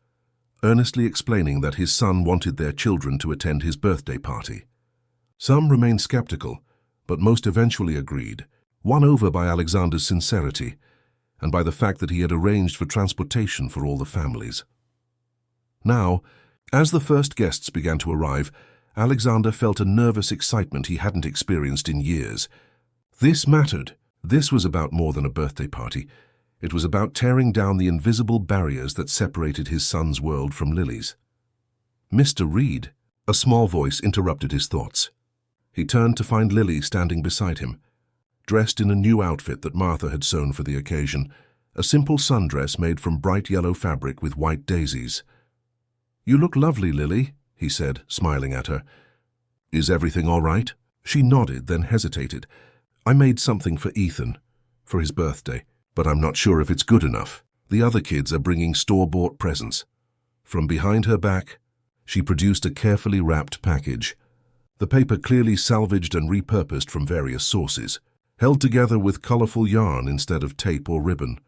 earnestly explaining that his son wanted their children to attend his birthday party. Some remained skeptical, but most eventually agreed, won over by Alexander's sincerity and by the fact that he had arranged for transportation for all the families. Now, as the first guests began to arrive, Alexander felt a nervous excitement he hadn't experienced in years. This mattered. This was about more than a birthday party. It was about tearing down the invisible barriers that separated his son's world from Lily's. "Mr. Reed," a small voice interrupted his thoughts. He turned to find Lily standing beside him, dressed in a new outfit that Martha had sewn for the occasion, a simple sundress made from bright yellow fabric with white daisies. "You look lovely, Lily," he said, smiling at her. "Is everything all right?" She nodded, then hesitated. "I made something for Ethan, for his birthday, but I'm not sure if it's good enough. The other kids are bringing store-bought presents." From behind her back, she produced a carefully wrapped package, the paper clearly salvaged and repurposed from various sources, held together with colorful yarn instead of tape or ribbon.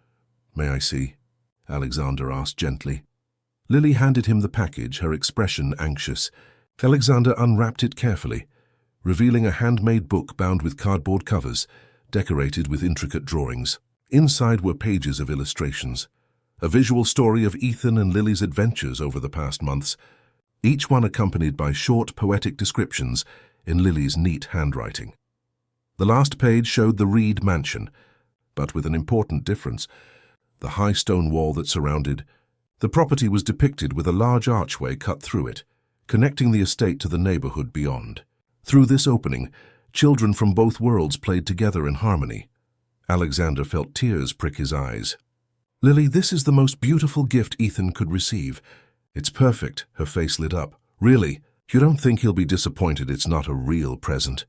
"May I see?" Alexander asked gently. Lily handed him the package, her expression anxious. Alexander unwrapped it carefully, revealing a handmade book bound with cardboard covers, decorated with intricate drawings. Inside were pages of illustrations, a visual story of Ethan and Lily's adventures over the past months, each one accompanied by short poetic descriptions in Lily's neat handwriting. The last page showed the Reed mansion, but with an important difference. The high stone wall that surrounded the property was depicted with a large archway cut through it, connecting the estate to the neighborhood beyond. Through this opening, children from both worlds played together in harmony. Alexander felt tears prick his eyes. "Lily, this is the most beautiful gift Ethan could receive. It's perfect." Her face lit up. "Really? You don't think he'll be disappointed it's not a real present?"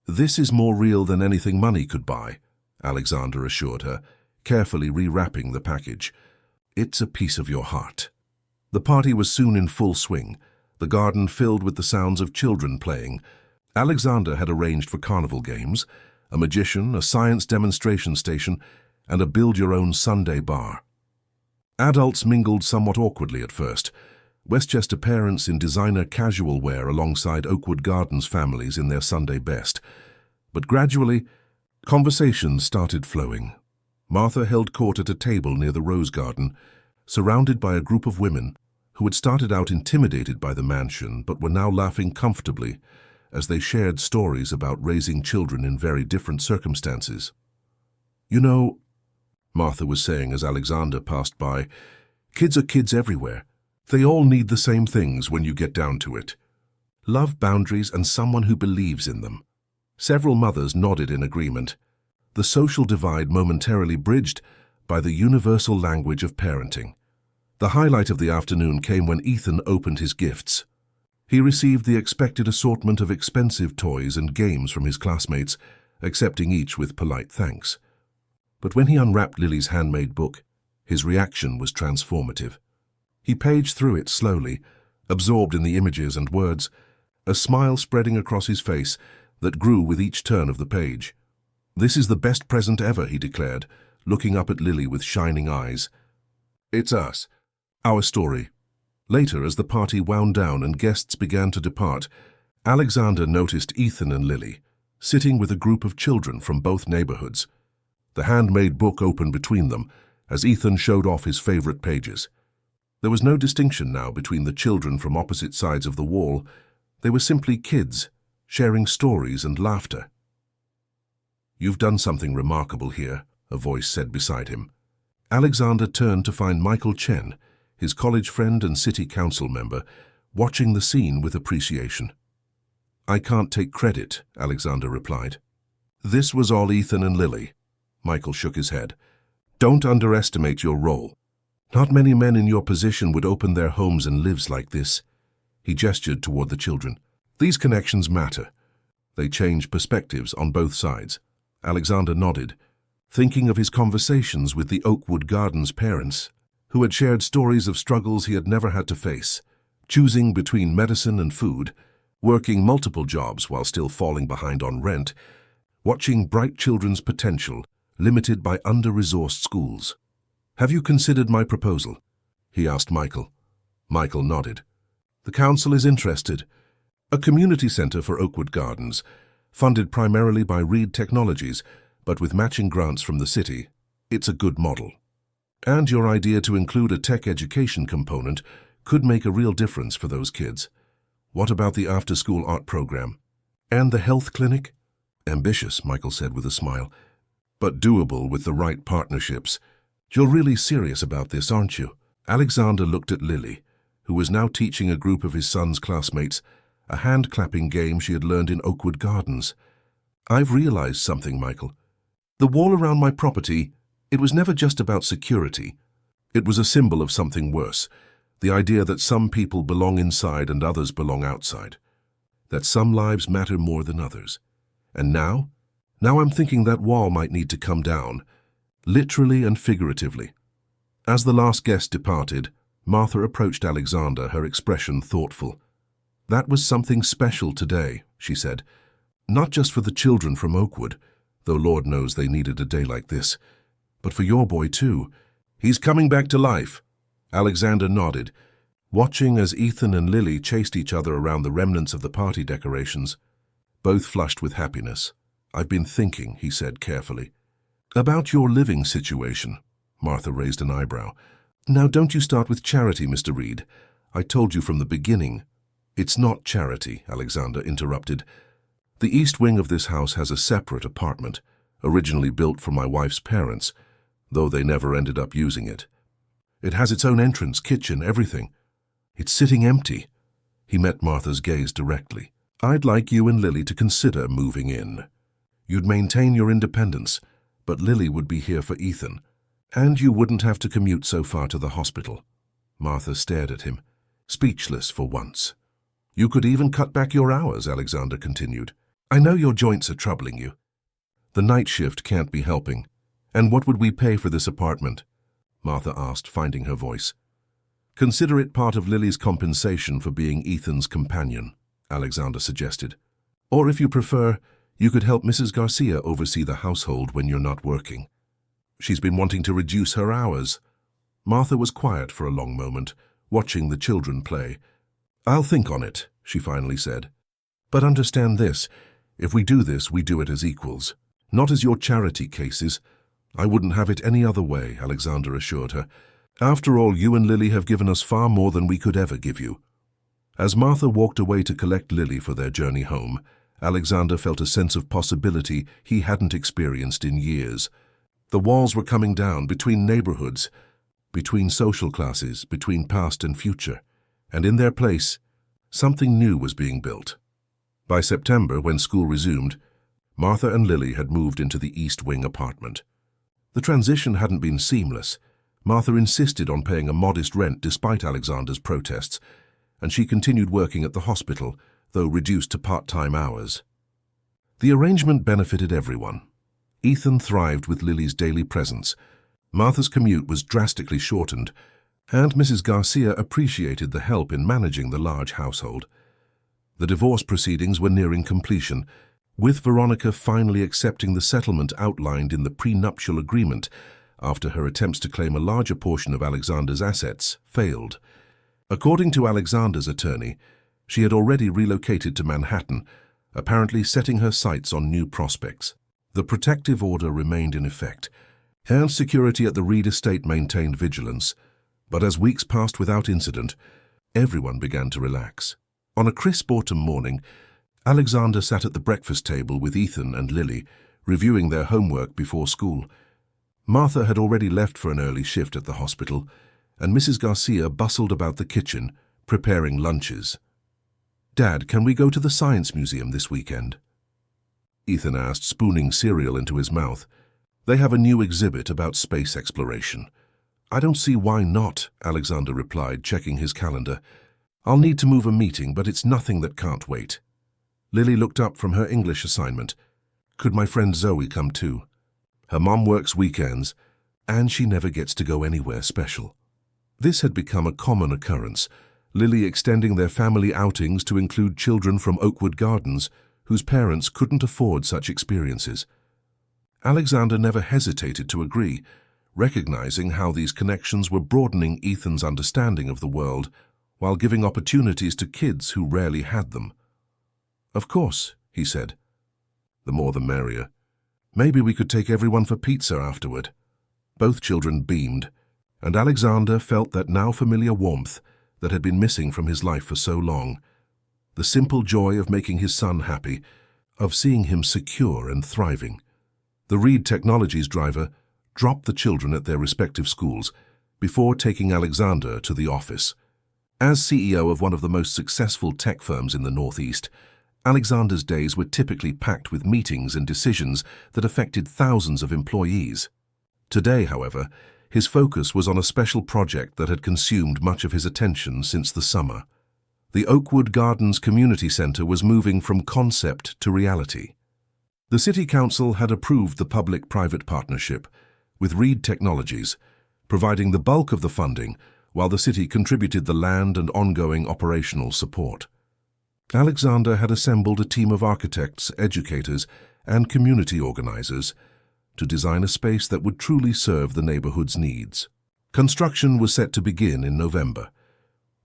"This is more real than anything money could buy," Alexander assured her, carefully rewrapping the package. "It's a piece of your heart." The party was soon in full swing, the garden filled with the sounds of children playing. Alexander had arranged for carnival games, a magician, a science demonstration station, and a build-your-own Sunday bar. Adults mingled somewhat awkwardly at first, Westchester parents in designer casual wear alongside Oakwood Gardens families in their Sunday best. But gradually, conversations started flowing. Martha held court at a table near the rose garden, surrounded by a group of women who had started out intimidated by the mansion but were now laughing comfortably as they shared stories about raising children in very different circumstances. "You know," Martha was saying as Alexander passed by, "kids are kids everywhere. They all need the same things when you get down to it. Love, boundaries, and someone who believes in them." Several mothers nodded in agreement, the social divide momentarily bridged by the universal language of parenting. The highlight of the afternoon came when Ethan opened his gifts. He received the expected assortment of expensive toys and games from his classmates, accepting each with polite thanks. But when he unwrapped Lily's handmade book, his reaction was transformative. He paged through it slowly, absorbed in the images and words, a smile spreading across his face that grew with each turn of the page. "This is the best present ever," he declared, looking up at Lily with shining eyes. "It's us. Our story." Later, as the party wound down and guests began to depart, Alexander noticed Ethan and Lily, sitting with a group of children from both neighborhoods. The handmade book opened between them, as Ethan showed off his favorite pages. There was no distinction now between the children from opposite sides of the wall. They were simply kids, sharing stories and laughter. "You've done something remarkable here," a voice said beside him. Alexander turned to find Michael Chen, his college friend and city council member, watching the scene with appreciation. "I can't take credit," Alexander replied. "This was all Ethan and Lily." Michael shook his head. "Don't underestimate your role. Not many men in your position would open their homes and lives like this." He gestured toward the children. "These connections matter. They change perspectives on both sides." Alexander nodded, thinking of his conversations with the Oakwood Gardens parents, who had shared stories of struggles he had never had to face, choosing between medicine and food, working multiple jobs while still falling behind on rent, watching bright children's potential limited by under-resourced schools. "Have you considered my proposal?" he asked Michael. Michael nodded. "The council is interested. A community center for Oakwood Gardens, funded primarily by Reed Technologies, but with matching grants from the city. It's a good model. And your idea to include a tech education component could make a real difference for those kids. What about the after-school art program? And the health clinic?" "Ambitious," Michael said with a smile, "but doable with the right partnerships. You're really serious about this, aren't you?" Alexander looked at Lily, who was now teaching a group of his son's classmates a hand-clapping game she had learned in Oakwood Gardens. "I've realized something, Michael. The wall around my property, it was never just about security. It was a symbol of something worse, the idea that some people belong inside and others belong outside, that some lives matter more than others. And now I'm thinking that wall might need to come down, literally and figuratively." As the last guest departed, Martha approached Alexander, her expression thoughtful. "That was something special today," she said. "Not just for the children from Oakwood, though Lord knows they needed a day like this, but for your boy too. He's coming back to life." Alexander nodded, watching as Ethan and Lily chased each other around the remnants of the party decorations. Both flushed with happiness. "I've been thinking," he said carefully. "About your living situation." Martha raised an eyebrow. Now don't you start with charity, Mr. Reed. I told you from the beginning. It's not charity, Alexander interrupted. The east wing of this house has a separate apartment, originally built for my wife's parents, though they never ended up using it. It has its own entrance, kitchen, everything. It's sitting empty. He met Martha's gaze directly. I'd like you and Lily to consider moving in. You'd maintain your independence, but Lily would be here for Ethan, and you wouldn't have to commute so far to the hospital. Martha stared at him, speechless for once. You could even cut back your hours, Alexander continued. I know your joints are troubling you. The night shift can't be helping. And what would we pay for this apartment? Martha asked, finding her voice. Consider it part of Lily's compensation for being Ethan's companion, Alexander suggested. Or if you prefer, you could help Mrs. Garcia oversee the household when you're not working. She's been wanting to reduce her hours. Martha was quiet for a long moment, watching the children play. I'll think on it, she finally said. But understand this, if we do this, we do it as equals, not as your charity cases. I wouldn't have it any other way, Alexander assured her. After all, you and Lily have given us far more than we could ever give you. As Martha walked away to collect Lily for their journey home, Alexander felt a sense of possibility he hadn't experienced in years. The walls were coming down between neighborhoods, between social classes, between past and future, and in their place, something new was being built. By September, when school resumed, Martha and Lily had moved into the East Wing apartment. The transition hadn't been seamless. Martha insisted on paying a modest rent despite Alexander's protests, and she continued working at the hospital, though reduced to part-time hours. The arrangement benefited everyone. Ethan thrived with Lily's daily presence. Martha's commute was drastically shortened, and Mrs. Garcia appreciated the help in managing the large household. The divorce proceedings were nearing completion, with Veronica finally accepting the settlement outlined in the prenuptial agreement after her attempts to claim a larger portion of Alexander's assets failed. According to Alexander's attorney, she had already relocated to Manhattan, apparently setting her sights on new prospects. The protective order remained in effect, and security at the Reed estate maintained vigilance. But as weeks passed without incident, everyone began to relax. On a crisp autumn morning, Alexander sat at the breakfast table with Ethan and Lily, reviewing their homework before school. Martha had already left for an early shift at the hospital, and Mrs. Garcia bustled about the kitchen, preparing lunches. Dad, can we go to the Science Museum this weekend? Ethan asked, spooning cereal into his mouth. They have a new exhibit about space exploration. I don't see why not, Alexander replied, checking his calendar. I'll need to move a meeting, but it's nothing that can't wait. Lily looked up from her English assignment. Could my friend Zoe come too? Her mom works weekends, and she never gets to go anywhere special. This had become a common occurrence, Lily extending their family outings to include children from Oakwood Gardens, whose parents couldn't afford such experiences. Alexander never hesitated to agree, recognizing how these connections were broadening Ethan's understanding of the world, while giving opportunities to kids who rarely had them. Of course, he said. The more the merrier. Maybe we could take everyone for pizza afterward. Both children beamed, and Alexander felt that now familiar warmth that had been missing from his life for so long. The simple joy of making his son happy, of seeing him secure and thriving. The Reed Technologies driver dropped the children at their respective schools before taking Alexander to the office. As CEO of one of the most successful tech firms in the Northeast, Alexander's days were typically packed with meetings and decisions that affected thousands of employees. Today, however, his focus was on a special project that had consumed much of his attention since the summer. The Oakwood Gardens Community Center was moving from concept to reality. The City Council had approved the public-private partnership, with Reed Technologies providing the bulk of the funding, while the city contributed the land and ongoing operational support. Alexander had assembled a team of architects, educators, and community organizers to design a space that would truly serve the neighborhood's needs. Construction was set to begin in November.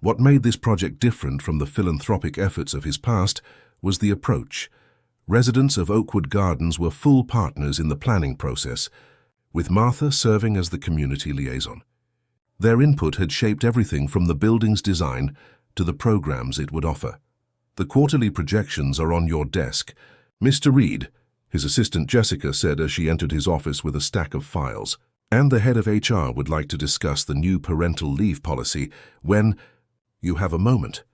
What made this project different from the philanthropic efforts of his past was the approach. Residents of Oakwood Gardens were full partners in the planning process, with Martha serving as the community liaison. Their input had shaped everything from the building's design to the programs it would offer. "The quarterly projections are on your desk. Mr. Reed," his assistant Jessica said as she entered his office with a stack of files, "and the head of HR would like to discuss the new parental leave policy when you have a moment."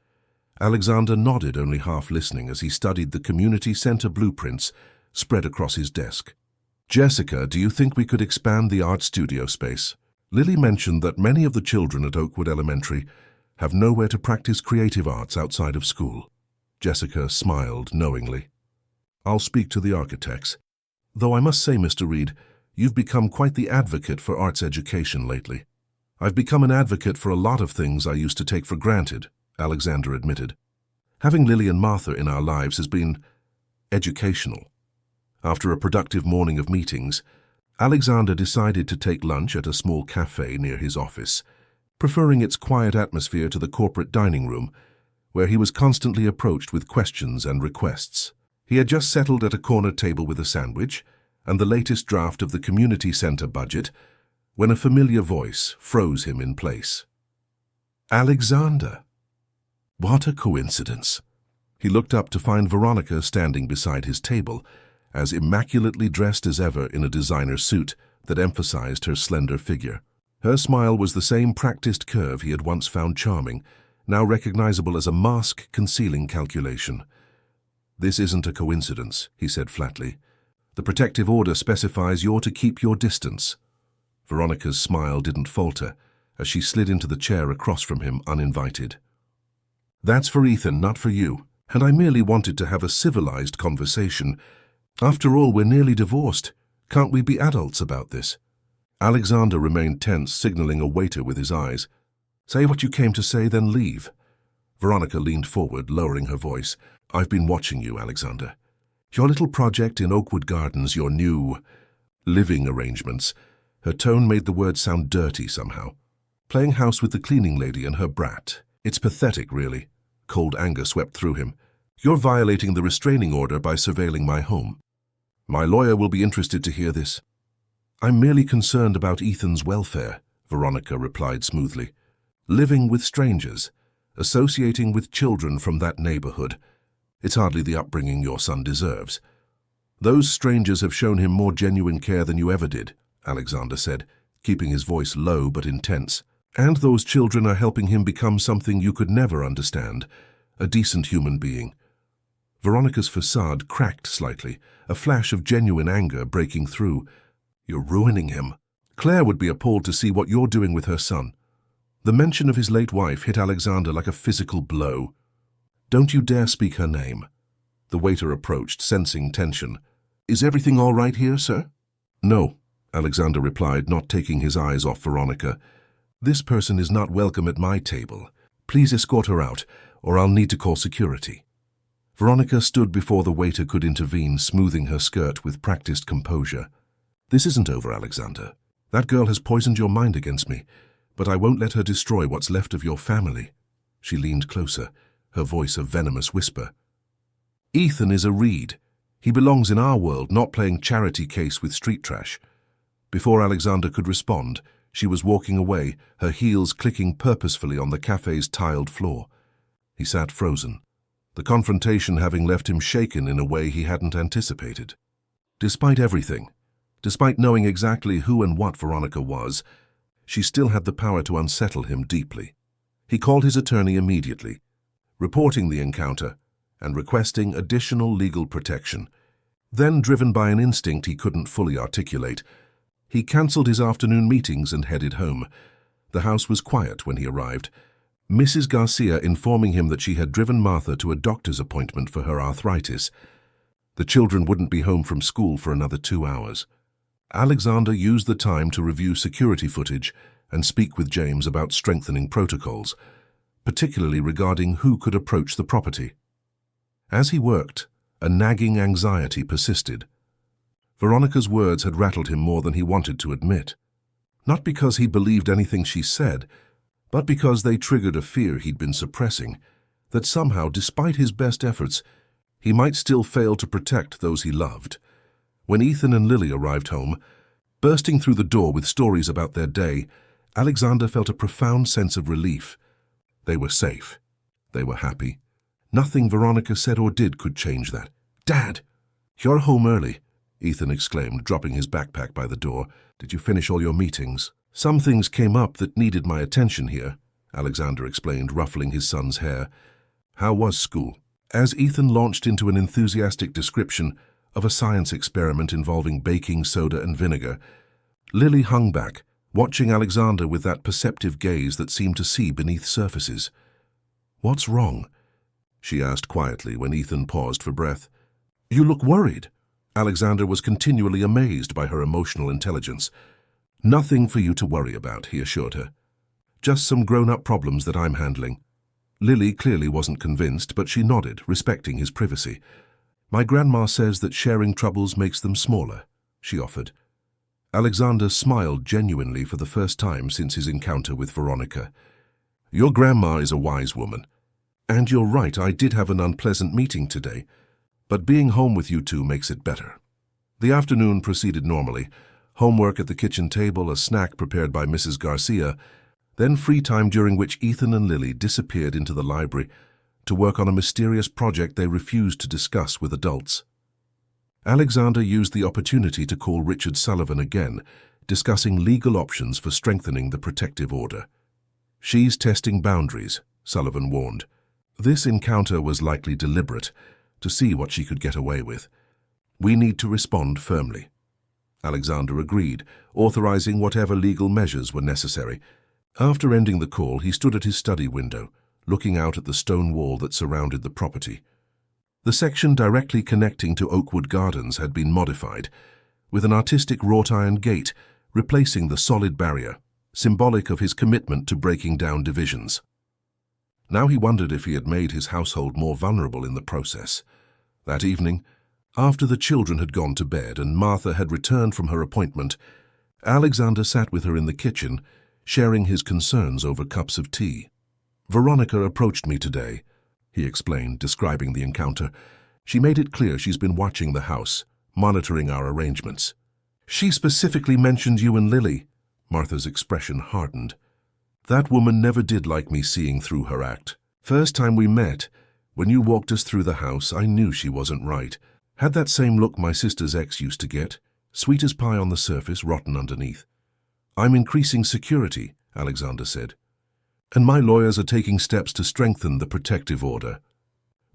Alexander nodded, only half listening, as he studied the community center blueprints spread across his desk. "Jessica, do you think we could expand the art studio space? Lily mentioned that many of the children at Oakwood Elementary have nowhere to practice creative arts outside of school." Jessica smiled knowingly. "I'll speak to the architects. Though I must say, Mr. Reed, you've become quite the advocate for arts education lately." "I've become an advocate for a lot of things I used to take for granted," Alexander admitted. "Having Lily and Martha in our lives has been educational." After a productive morning of meetings, Alexander decided to take lunch at a small cafe near his office, preferring its quiet atmosphere to the corporate dining room, where he was constantly approached with questions and requests. He had just settled at a corner table with a sandwich and the latest draft of the community center budget when a familiar voice froze him in place. "Alexander!" What a coincidence! He looked up to find Veronica standing beside his table, as immaculately dressed as ever in a designer suit that emphasized her slender figure. Her smile was the same practiced curve he had once found charming, now recognizable as a mask-concealing calculation. "This isn't a coincidence," he said flatly. "The protective order specifies you're to keep your distance." Veronica's smile didn't falter as she slid into the chair across from him uninvited. "That's for Ethan, not for you, and I merely wanted to have a civilized conversation. After all, we're nearly divorced. Can't we be adults about this?" Alexander remained tense, signaling a waiter with his eyes. "Say what you came to say, then leave." Veronica leaned forward, lowering her voice. "I've been watching you, Alexander. Your little project in Oakwood Gardens, your new living arrangements." Her tone made the words sound dirty somehow. "Playing house with the cleaning lady and her brat. It's pathetic, really." Cold anger swept through him. "You're violating the restraining order by surveilling my home. My lawyer will be interested to hear this." "I'm merely concerned about Ethan's welfare," Veronica replied smoothly. "Living with strangers, associating with children from that neighborhood. It's hardly the upbringing your son deserves." "Those strangers have shown him more genuine care than you ever did," Alexander said, keeping his voice low but intense. "And those children are helping him become something you could never understand, a decent human being." Veronica's facade cracked slightly, a flash of genuine anger breaking through. "You're ruining him. Claire would be appalled to see what you're doing with her son." The mention of his late wife hit Alexander like a physical blow. "Don't you dare speak her name." The waiter approached, sensing tension. "Is everything all right here, sir?" "No," Alexander replied, not taking his eyes off Veronica. "This person is not welcome at my table. Please escort her out, or I'll need to call security." Veronica stood before the waiter could intervene, smoothing her skirt with practiced composure. "This isn't over, Alexander. That girl has poisoned your mind against me, but I won't let her destroy what's left of your family." She leaned closer, her voice a venomous whisper. "Ethan is a Reed. He belongs in our world, not playing charity case with street trash." Before Alexander could respond, she was walking away, her heels clicking purposefully on the cafe's tiled floor. He sat frozen, the confrontation having left him shaken in a way he hadn't anticipated. Despite everything, despite knowing exactly who and what Veronica was, she still had the power to unsettle him deeply. He called his attorney immediately, reporting the encounter and requesting additional legal protection. Then, driven by an instinct he couldn't fully articulate, he cancelled his afternoon meetings and headed home. The house was quiet when he arrived, Mrs. Garcia informing him that she had driven Martha to a doctor's appointment for her arthritis. The children wouldn't be home from school for another 2 hours. Alexander used the time to review security footage and speak with James about strengthening protocols, particularly regarding who could approach the property. As he worked, a nagging anxiety persisted. Veronica's words had rattled him more than he wanted to admit. Not because he believed anything she said, but because they triggered a fear he'd been suppressing, that somehow, despite his best efforts, he might still fail to protect those he loved. When Ethan and Lily arrived home, bursting through the door with stories about their day, Alexander felt a profound sense of relief. They were safe. They were happy. Nothing Veronica said or did could change that. "Dad, you're home early," Ethan exclaimed, dropping his backpack by the door. "Did you finish all your meetings?" "Some things came up that needed my attention here," Alexander explained, ruffling his son's hair. "How was school?" As Ethan launched into an enthusiastic description of a science experiment involving baking soda and vinegar, Lily hung back, watching Alexander with that perceptive gaze that seemed to see beneath surfaces. "What's wrong?" she asked quietly when Ethan paused for breath. "You look worried." Alexander was continually amazed by her emotional intelligence. "Nothing for you to worry about," he assured her. "Just some grown-up problems that I'm handling." Lily clearly wasn't convinced, but she nodded, respecting his privacy. "My grandma says that sharing troubles makes them smaller," she offered. Alexander smiled genuinely for the first time since his encounter with Veronica. "Your grandma is a wise woman. And you're right, I did have an unpleasant meeting today, but being home with you two makes it better." The afternoon proceeded normally. Homework at the kitchen table, a snack prepared by Mrs. Garcia, then free time during which Ethan and Lily disappeared into the library to work on a mysterious project they refused to discuss with adults. Alexander used the opportunity to call Richard Sullivan again, discussing legal options for strengthening the protective order. "She's testing boundaries," Sullivan warned. This encounter was likely deliberate, to see what she could get away with. "We need to respond firmly." Alexander agreed, authorizing whatever legal measures were necessary. After ending the call, he stood at his study window, looking out at the stone wall that surrounded the property. The section directly connecting to Oakwood Gardens had been modified, with an artistic wrought-iron gate replacing the solid barrier, symbolic of his commitment to breaking down divisions. Now he wondered if he had made his household more vulnerable in the process. That evening, after the children had gone to bed and Martha had returned from her appointment, Alexander sat with her in the kitchen, sharing his concerns over cups of tea. "Veronica approached me today," he explained, describing the encounter. "She made it clear she's been watching the house, monitoring our arrangements." "She specifically mentioned you and Lily." Martha's expression hardened. "That woman never did like me seeing through her act. First time we met, when you walked us through the house, I knew she wasn't right. Had that same look my sister's ex used to get, sweet as pie on the surface, rotten underneath." "I'm increasing security," Alexander said, "and my lawyers are taking steps to strengthen the protective order.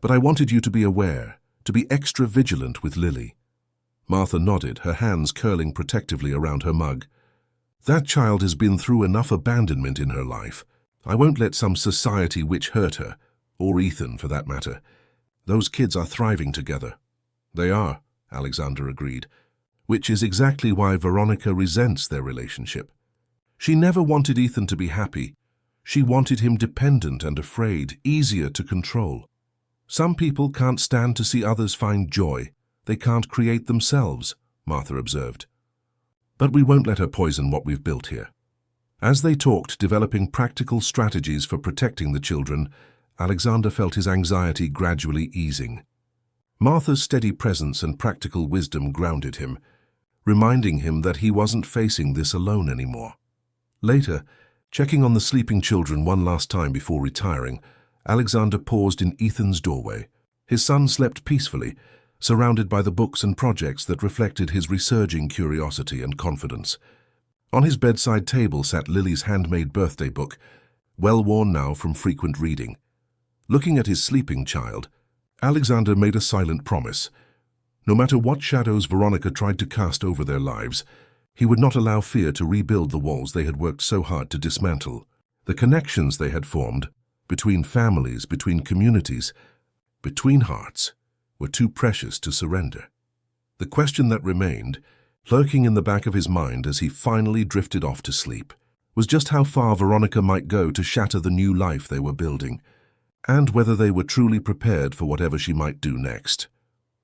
But I wanted you to be aware, to be extra vigilant with Lily." Martha nodded, her hands curling protectively around her mug. "That child has been through enough abandonment in her life. I won't let some society witch hurt her, or Ethan for that matter. Those kids are thriving together." "They are," Alexander agreed, "which is exactly why Veronica resents their relationship. She never wanted Ethan to be happy. She wanted him dependent and afraid, easier to control. Some people can't stand to see others find joy. They can't create themselves," Martha observed. "But we won't let her poison what we've built here." As they talked, developing practical strategies for protecting the children, Alexander felt his anxiety gradually easing. Martha's steady presence and practical wisdom grounded him, reminding him that he wasn't facing this alone anymore. Later, checking on the sleeping children one last time before retiring, Alexander paused in Ethan's doorway. His son slept peacefully, surrounded by the books and projects that reflected his resurging curiosity and confidence. On his bedside table sat Lily's handmade birthday book, well worn now from frequent reading. Looking at his sleeping child, Alexander made a silent promise. No matter what shadows Veronica tried to cast over their lives, he would not allow fear to rebuild the walls they had worked so hard to dismantle. The connections they had formed, between families, between communities, between hearts, were too precious to surrender. The question that remained, lurking in the back of his mind as he finally drifted off to sleep, was just how far Veronica might go to shatter the new life they were building, and whether they were truly prepared for whatever she might do next.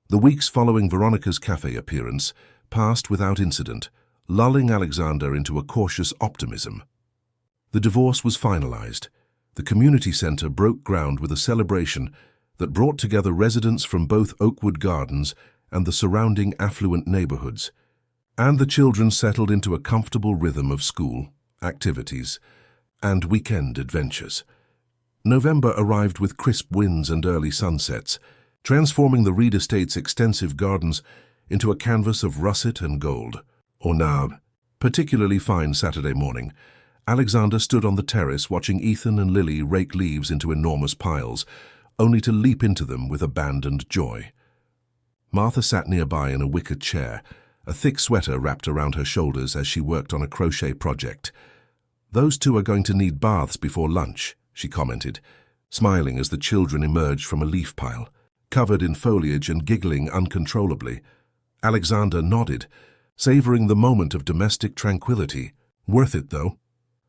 The weeks following Veronica's cafe appearance passed without incident, lulling Alexander into a cautious optimism. The divorce was finalized. The community center broke ground with a celebration that brought together residents from both Oakwood Gardens and the surrounding affluent neighborhoods, and the children settled into a comfortable rhythm of school, activities, and weekend adventures. November arrived with crisp winds and early sunsets, transforming the Reed estate's extensive gardens into a canvas of russet and gold. On a particularly fine Saturday morning, Alexander stood on the terrace watching Ethan and Lily rake leaves into enormous piles, only to leap into them with abandoned joy. Martha sat nearby in a wicker chair, a thick sweater wrapped around her shoulders as she worked on a crochet project. "Those two are going to need baths before lunch," she commented, smiling as the children emerged from a leaf pile, covered in foliage and giggling uncontrollably. Alexander nodded, savoring the moment of domestic tranquility. "Worth it, though.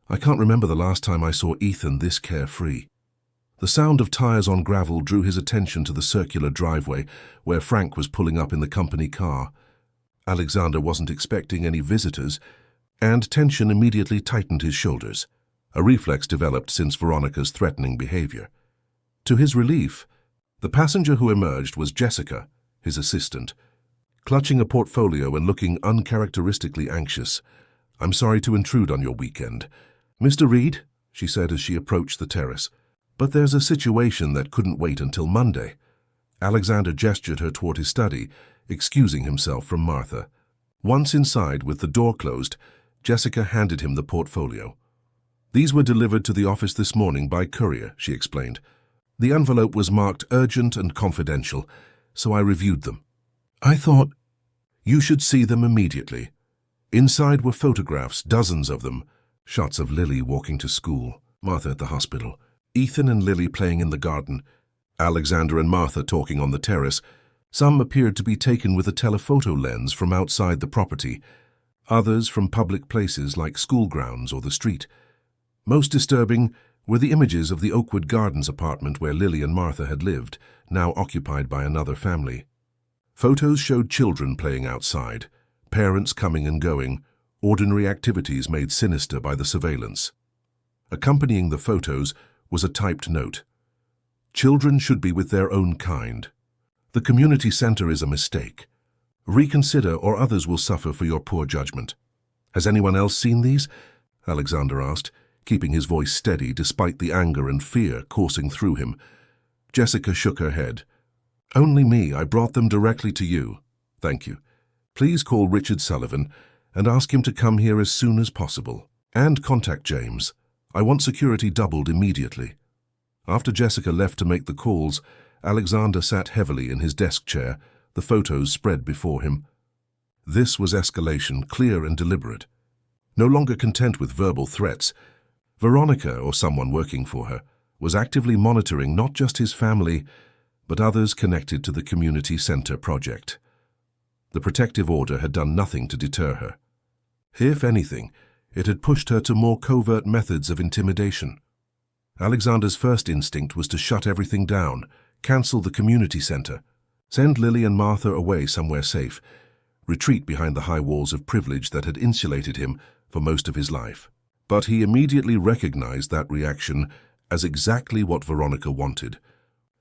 I can't remember the last time I saw Ethan this carefree." The sound of tires on gravel drew his attention to the circular driveway where Frank was pulling up in the company car. Alexander wasn't expecting any visitors, and tension immediately tightened his shoulders, a reflex developed since Veronica's threatening behavior. To his relief, the passenger who emerged was Jessica, his assistant, clutching a portfolio and looking uncharacteristically anxious. "I'm sorry to intrude on your weekend, Mr. Reed," she said as she approached the terrace, "but there's a situation that couldn't wait until Monday." Alexander gestured her toward his study, excusing himself from Martha. Once inside, with the door closed, Jessica handed him the portfolio. "These were delivered to the office this morning by courier," she explained. "The envelope was marked urgent and confidential, so I reviewed them. I thought you should see them immediately." Inside were photographs, dozens of them, shots of Lily walking to school, Martha at the hospital, Ethan and Lily playing in the garden, Alexander and Martha talking on the terrace. Some appeared to be taken with a telephoto lens from outside the property, others from public places like school grounds or the street. Most disturbing were the images of the Oakwood Gardens apartment where Lily and Martha had lived, now occupied by another family. Photos showed children playing outside, parents coming and going, ordinary activities made sinister by the surveillance. Accompanying the photos was a typed note. "Children should be with their own kind. The community center is a mistake. Reconsider or others will suffer for your poor judgment." "Has anyone else seen these?" Alexander asked, keeping his voice steady despite the anger and fear coursing through him. Jessica shook her head. "Only me. I brought them directly to you." "Thank you. Please call Richard Sullivan and ask him to come here as soon as possible. And contact James. I want security doubled immediately." After Jessica left to make the calls, Alexander sat heavily in his desk chair, the photos spread before him. This was escalation, clear and deliberate. No longer content with verbal threats, Veronica, or someone working for her, was actively monitoring not just his family, but others connected to the community center project. The protective order had done nothing to deter her. If anything, it had pushed her to more covert methods of intimidation. Alexander's first instinct was to shut everything down, cancel the community center, send Lily and Martha away somewhere safe, retreat behind the high walls of privilege that had insulated him for most of his life. But he immediately recognized that reaction as exactly what Veronica wanted.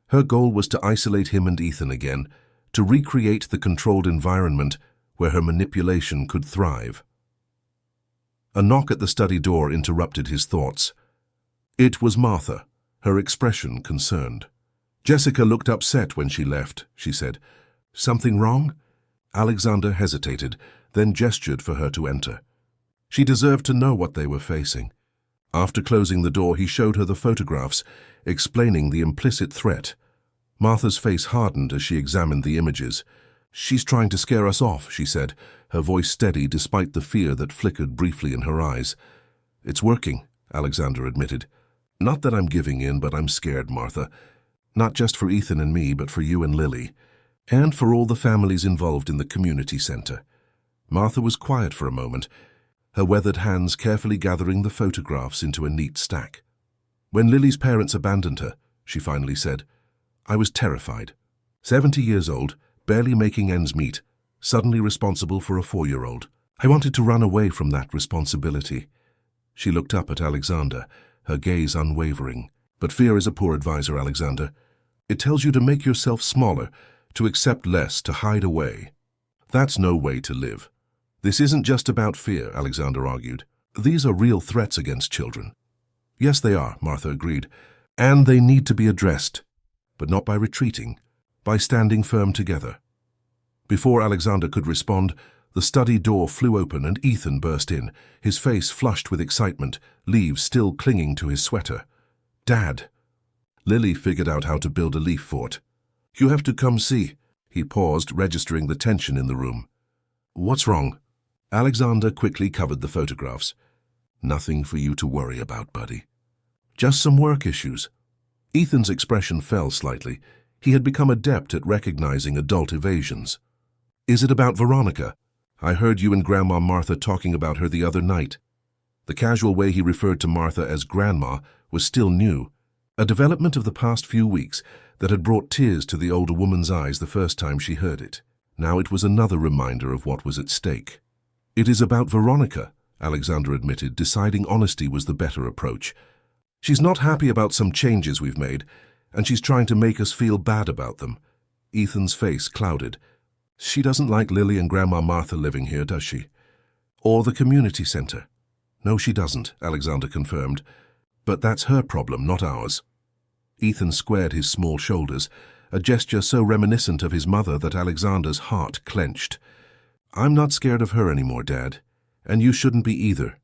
Her goal was to isolate him and Ethan again, to recreate the controlled environment where her manipulation could thrive. A knock at the study door interrupted his thoughts. It was Martha, her expression concerned. "Jessica looked upset when she left," she said. "Something wrong?" Alexander hesitated, then gestured for her to enter. She deserved to know what they were facing. After closing the door, he showed her the photographs, explaining the implicit threat. Martha's face hardened as she examined the images. "She's trying to scare us off," she said, her voice steady despite the fear that flickered briefly in her eyes. "It's working," Alexander admitted. "Not that I'm giving in, but I'm scared, Martha. Not just for Ethan and me, but for you and Lily, and for all the families involved in the community center." Martha was quiet for a moment, her weathered hands carefully gathering the photographs into a neat stack. "When Lily's parents abandoned her," she finally said, "I was terrified. 70 years old, barely making ends meet, suddenly responsible for a 4-year-old. I wanted to run away from that responsibility." She looked up at Alexander, her gaze unwavering. "But fear is a poor advisor, Alexander. It tells you to make yourself smaller, to accept less, to hide away. That's no way to live." "This isn't just about fear," Alexander argued. These are real threats against children. Yes, they are, Martha agreed. And they need to be addressed, but not by retreating, by standing firm together. Before Alexander could respond, the study door flew open and Ethan burst in, his face flushed with excitement, leaves still clinging to his sweater. "Dad!" Lily figured out how to build a leaf fort. "You have to come see." He paused, registering the tension in the room. "What's wrong?" Alexander quickly covered the photographs. "Nothing for you to worry about, buddy. Just some work issues." Ethan's expression fell slightly. He had become adept at recognizing adult evasions. "Is it about Veronica? I heard you and Grandma Martha talking about her the other night." The casual way he referred to Martha as Grandma was still new, a development of the past few weeks that had brought tears to the older woman's eyes the first time she heard it. Now it was another reminder of what was at stake. "It is about Veronica," Alexander admitted, deciding honesty was the better approach. "She's not happy about some changes we've made, and she's trying to make us feel bad about them." Ethan's face clouded. "She doesn't like Lily and Grandma Martha living here, does she? Or the community center?" "No, she doesn't," Alexander confirmed. "But that's her problem, not ours." Ethan squared his small shoulders, a gesture so reminiscent of his mother that Alexander's heart clenched. "I'm not scared of her anymore, Dad. And you shouldn't be either."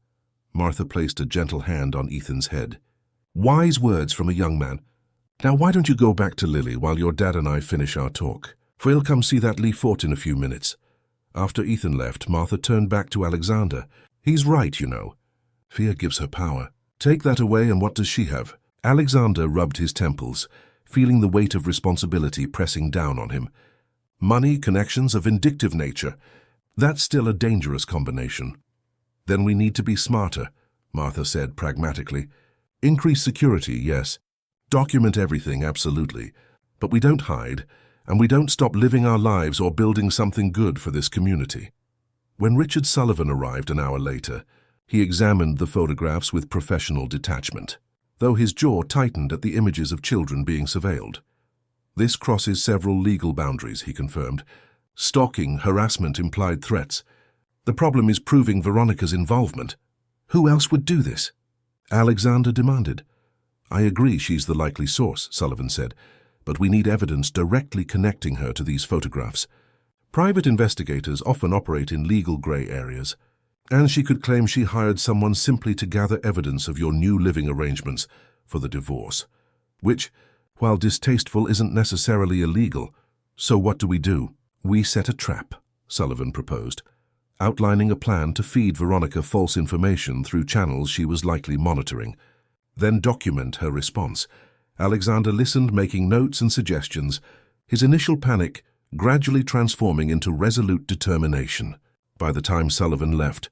Martha placed a gentle hand on Ethan's head. "Wise words from a young man. Now why don't you go back to Lily while your dad and I finish our talk? We'll come see that leaf fort in a few minutes." After Ethan left, Martha turned back to Alexander. "He's right, you know. Fear gives her power. Take that away and what does she have?" Alexander rubbed his temples, feeling the weight of responsibility pressing down on him. "Money, connections, a vindictive nature. That's still a dangerous combination." "Then we need to be smarter," Martha said pragmatically. "Increase security, yes. Document everything, absolutely. But we don't hide, and we don't stop living our lives or building something good for this community." When Richard Sullivan arrived an hour later, he examined the photographs with professional detachment, though his jaw tightened at the images of children being surveilled. "This crosses several legal boundaries," he confirmed. "Stalking, harassment, implied threats. The problem is proving Veronica's involvement." "Who else would do this?" Alexander demanded. "I agree she's the likely source," Sullivan said, "but we need evidence directly connecting her to these photographs. Private investigators often operate in legal gray areas, and she could claim she hired someone simply to gather evidence of your new living arrangements for the divorce, which, while distasteful, isn't necessarily illegal. So what do? "We set a trap," Sullivan proposed, outlining a plan to feed Veronica false information through channels she was likely monitoring. Then document her response. Alexander listened, making notes and suggestions, his initial panic gradually transforming into resolute determination. By the time Sullivan left,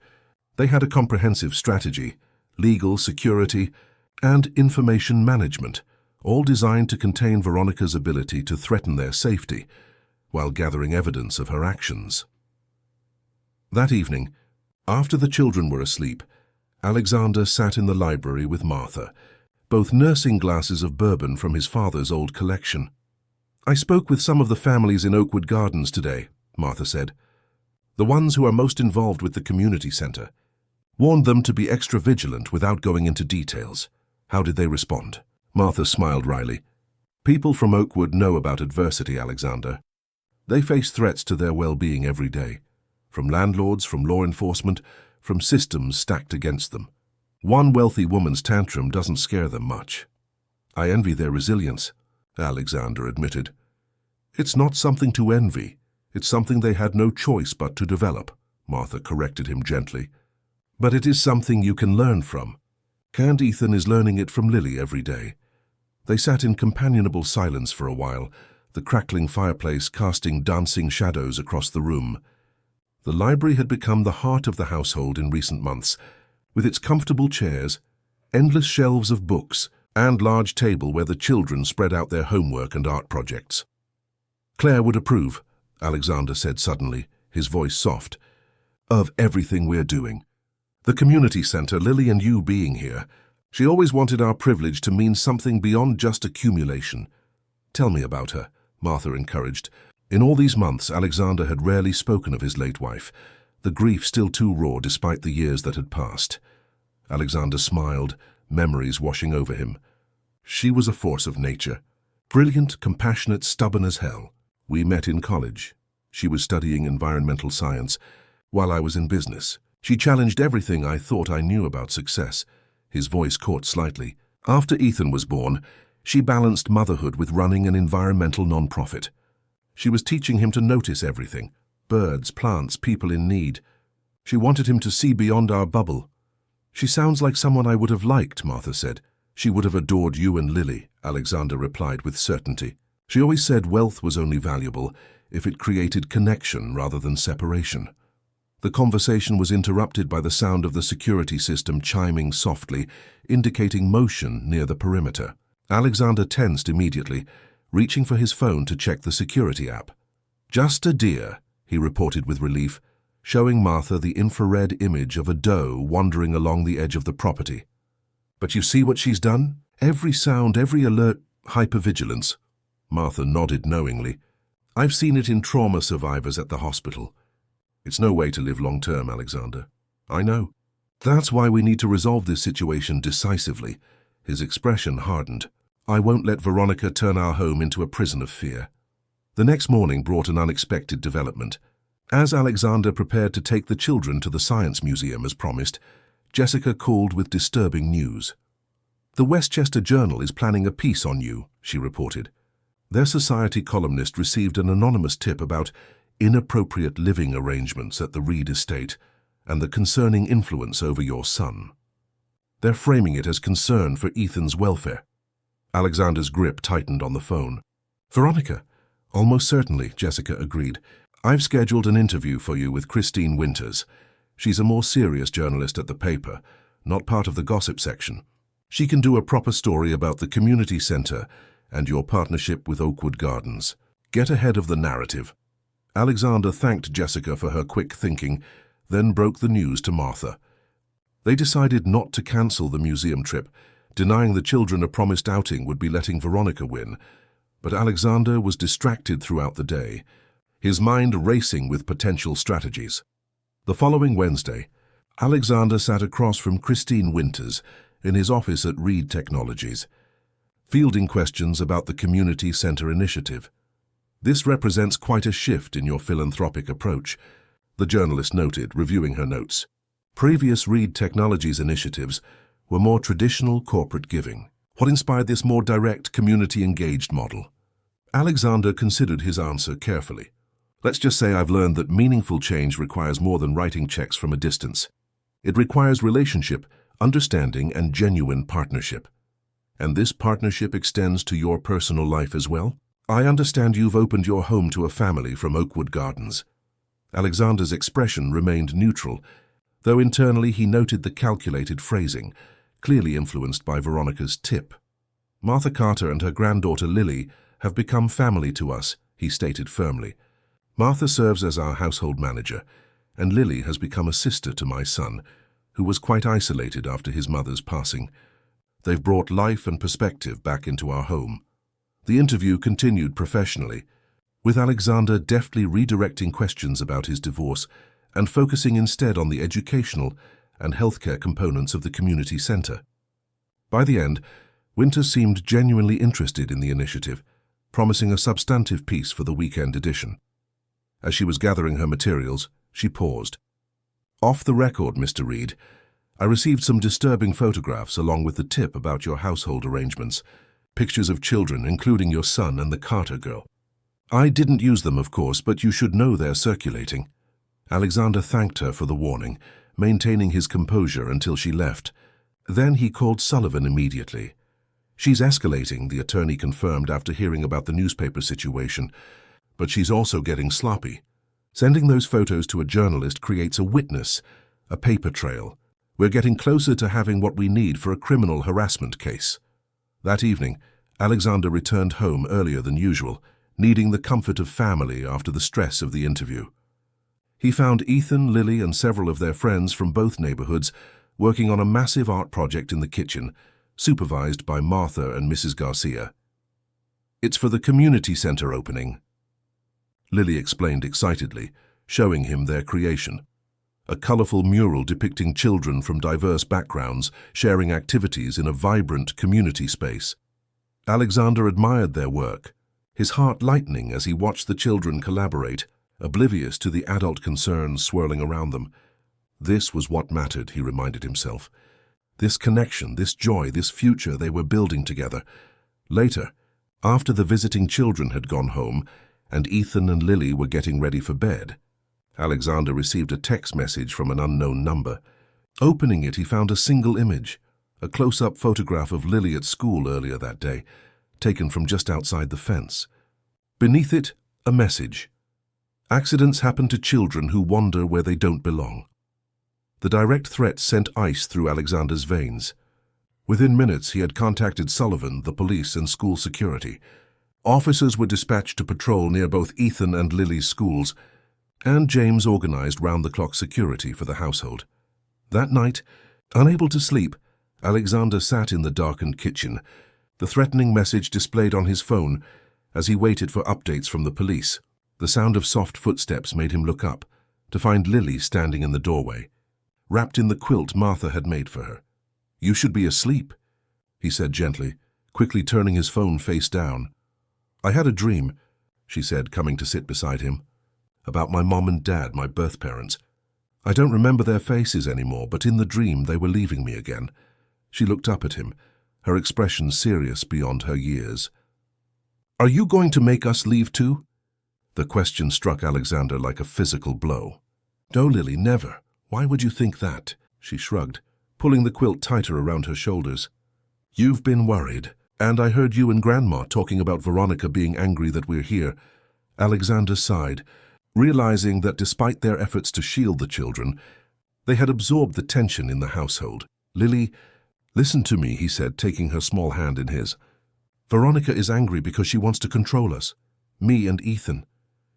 they had a comprehensive strategy, legal, security, and information management, all designed to contain Veronica's ability to threaten their safety while gathering evidence of her actions. That evening, after the children were asleep, Alexander sat in the library with Martha, both nursing glasses of bourbon from his father's old collection. "I spoke with some of the families in Oakwood Gardens today," Martha said. "The ones who are most involved with the community center. Warned them to be extra vigilant without going into details. How did they respond?" Martha smiled wryly. "People from Oakwood know about adversity, Alexander. They face threats to their well-being every day, from landlords, from law enforcement, from systems stacked against them. One wealthy woman's tantrum doesn't scare them much." "I envy their resilience," Alexander admitted. "It's not something to envy. It's something they had no choice but to develop," Martha corrected him gently. "But it is something you can learn from. And Ethan is learning it from Lily every day." They sat in companionable silence for a while, the crackling fireplace casting dancing shadows across the room. The library had become the heart of the household in recent months, with its comfortable chairs, endless shelves of books, and large table where the children spread out their homework and art projects. "Claire would approve," Alexander said suddenly, his voice soft, "of everything we're doing. The community center, Lily and you being here. She always wanted our privilege to mean something beyond just accumulation." "Tell me about her," Martha encouraged. In all these months, Alexander had rarely spoken of his late wife, the grief still too raw despite the years that had passed. Alexander smiled, memories washing over him. She was a force of nature. Brilliant, compassionate, stubborn as hell. We met in college. She was studying environmental science, while I was in business. She challenged everything I thought I knew about success. His voice caught slightly. After Ethan was born, she balanced motherhood with running an environmental non-profit. She was teaching him to notice everything: birds, plants, people in need. She wanted him to see beyond our bubble. She sounds like someone I would have liked, Martha said. She would have adored you and Lily, Alexander replied with certainty. She always said wealth was only valuable if it created connection rather than separation. The conversation was interrupted by the sound of the security system chiming softly, indicating motion near the perimeter. Alexander tensed immediately, reaching for his phone to check the security app. "Just a deer," he reported with relief, showing Martha the infrared image of a doe wandering along the edge of the property. "But you see what she's done? Every sound, every alert, hypervigilance." Martha nodded knowingly. "I've seen it in trauma survivors at the hospital. It's no way to live long-term, Alexander." "I know. That's why we need to resolve this situation decisively." His expression hardened. "I won't let Veronica turn our home into a prison of fear." The next morning brought an unexpected development. As Alexander prepared to take the children to the Science Museum as promised, Jessica called with disturbing news. "The Westchester Journal is planning a piece on you," she reported. Their society columnist received an anonymous tip about inappropriate living arrangements at the Reed estate and the concerning influence over your son. They're framing it as concern for Ethan's welfare. Alexander's grip tightened on the phone. "Veronica?" "Almost certainly," Jessica agreed. "I've scheduled an interview for you with Christine Winters. She's a more serious journalist at the paper, not part of the gossip section. She can do a proper story about the community center and your partnership with Oakwood Gardens. Get ahead of the narrative." Alexander thanked Jessica for her quick thinking, then broke the news to Martha. They decided not to cancel the museum trip. Denying the children a promised outing would be letting Veronica win. But Alexander was distracted throughout the day, his mind racing with potential strategies. The following Wednesday, Alexander sat across from Christine Winters in his office at Reed Technologies, fielding questions about the Community Center initiative. "This represents quite a shift in your philanthropic approach," the journalist noted, reviewing her notes. Previous Reed Technologies initiatives were more traditional corporate giving. What inspired this more direct, community-engaged model? Alexander considered his answer carefully. "Let's just say I've learned that meaningful change requires more than writing checks from a distance. It requires relationship, understanding, and genuine partnership. And this partnership extends to your personal life as well? I understand you've opened your home to a family from Oakwood Gardens." Alexander's expression remained neutral, though internally he noted the calculated phrasing, clearly influenced by Veronica's tip. "Martha Carter and her granddaughter Lily have become family to us," he stated firmly. "Martha serves as our household manager, and Lily has become a sister to my son, who was quite isolated after his mother's passing. They've brought life and perspective back into our home." The interview continued professionally, with Alexander deftly redirecting questions about his divorce and focusing instead on the educational and healthcare components of the community center. By the end, Winters seemed genuinely interested in the initiative, promising a substantive piece for the weekend edition. As she was gathering her materials, she paused. "Off the record, Mr. Reed, I received some disturbing photographs along with the tip about your household arrangements, pictures of children, including your son and the Carter girl. I didn't use them, of course, but you should know they're circulating." Alexander thanked her for the warning, maintaining his composure until she left. Then he called Sullivan immediately. "She's escalating," the attorney confirmed after hearing about the newspaper situation, "but she's also getting sloppy. Sending those photos to a journalist creates a witness, a paper trail. We're getting closer to having what we need for a criminal harassment case." That evening, Alexander returned home earlier than usual, needing the comfort of family after the stress of the interview. He found Ethan, Lily, and several of their friends from both neighborhoods working on a massive art project in the kitchen, supervised by Martha and Mrs. Garcia. "It's for the community center opening," Lily explained excitedly, showing him their creation. a colorful mural depicting children from diverse backgrounds sharing activities in a vibrant community space. Alexander admired their work, his heart lightening as he watched the children collaborate, oblivious to the adult concerns swirling around them. This was what mattered, he reminded himself. This connection, this joy, this future they were building together. Later, after the visiting children had gone home and Ethan and Lily were getting ready for bed, Alexander received a text message from an unknown number. Opening it, he found a single image, a close-up photograph of Lily at school earlier that day, taken from just outside the fence. Beneath it, a message. Accidents happen to children who wander where they don't belong. The direct threat sent ice through Alexander's veins. Within minutes, he had contacted Sullivan, the police, and school security. Officers were dispatched to patrol near both Ethan and Lily's schools, and James organized round-the-clock security for the household. That night, unable to sleep, Alexander sat in the darkened kitchen, the threatening message displayed on his phone as he waited for updates from the police. The sound of soft footsteps made him look up, to find Lily standing in the doorway, wrapped in the quilt Martha had made for her. "You should be asleep," he said gently, quickly turning his phone face down. "I had a dream," she said, coming to sit beside him, "about my mom and dad, my birth parents. I don't remember their faces anymore, but in the dream they were leaving me again." She looked up at him, her expression serious beyond her years. "Are you going to make us leave too?" The question struck Alexander like a physical blow. "No, Lily, never. Why would you think that?" She shrugged, pulling the quilt tighter around her shoulders. "You've been worried, and I heard you and Grandma talking about Veronica being angry that we're here." Alexander sighed, realizing that despite their efforts to shield the children, they had absorbed the tension in the household. "Lily, listen to me," he said, taking her small hand in his. "Veronica is angry because she wants to control us, me and Ethan.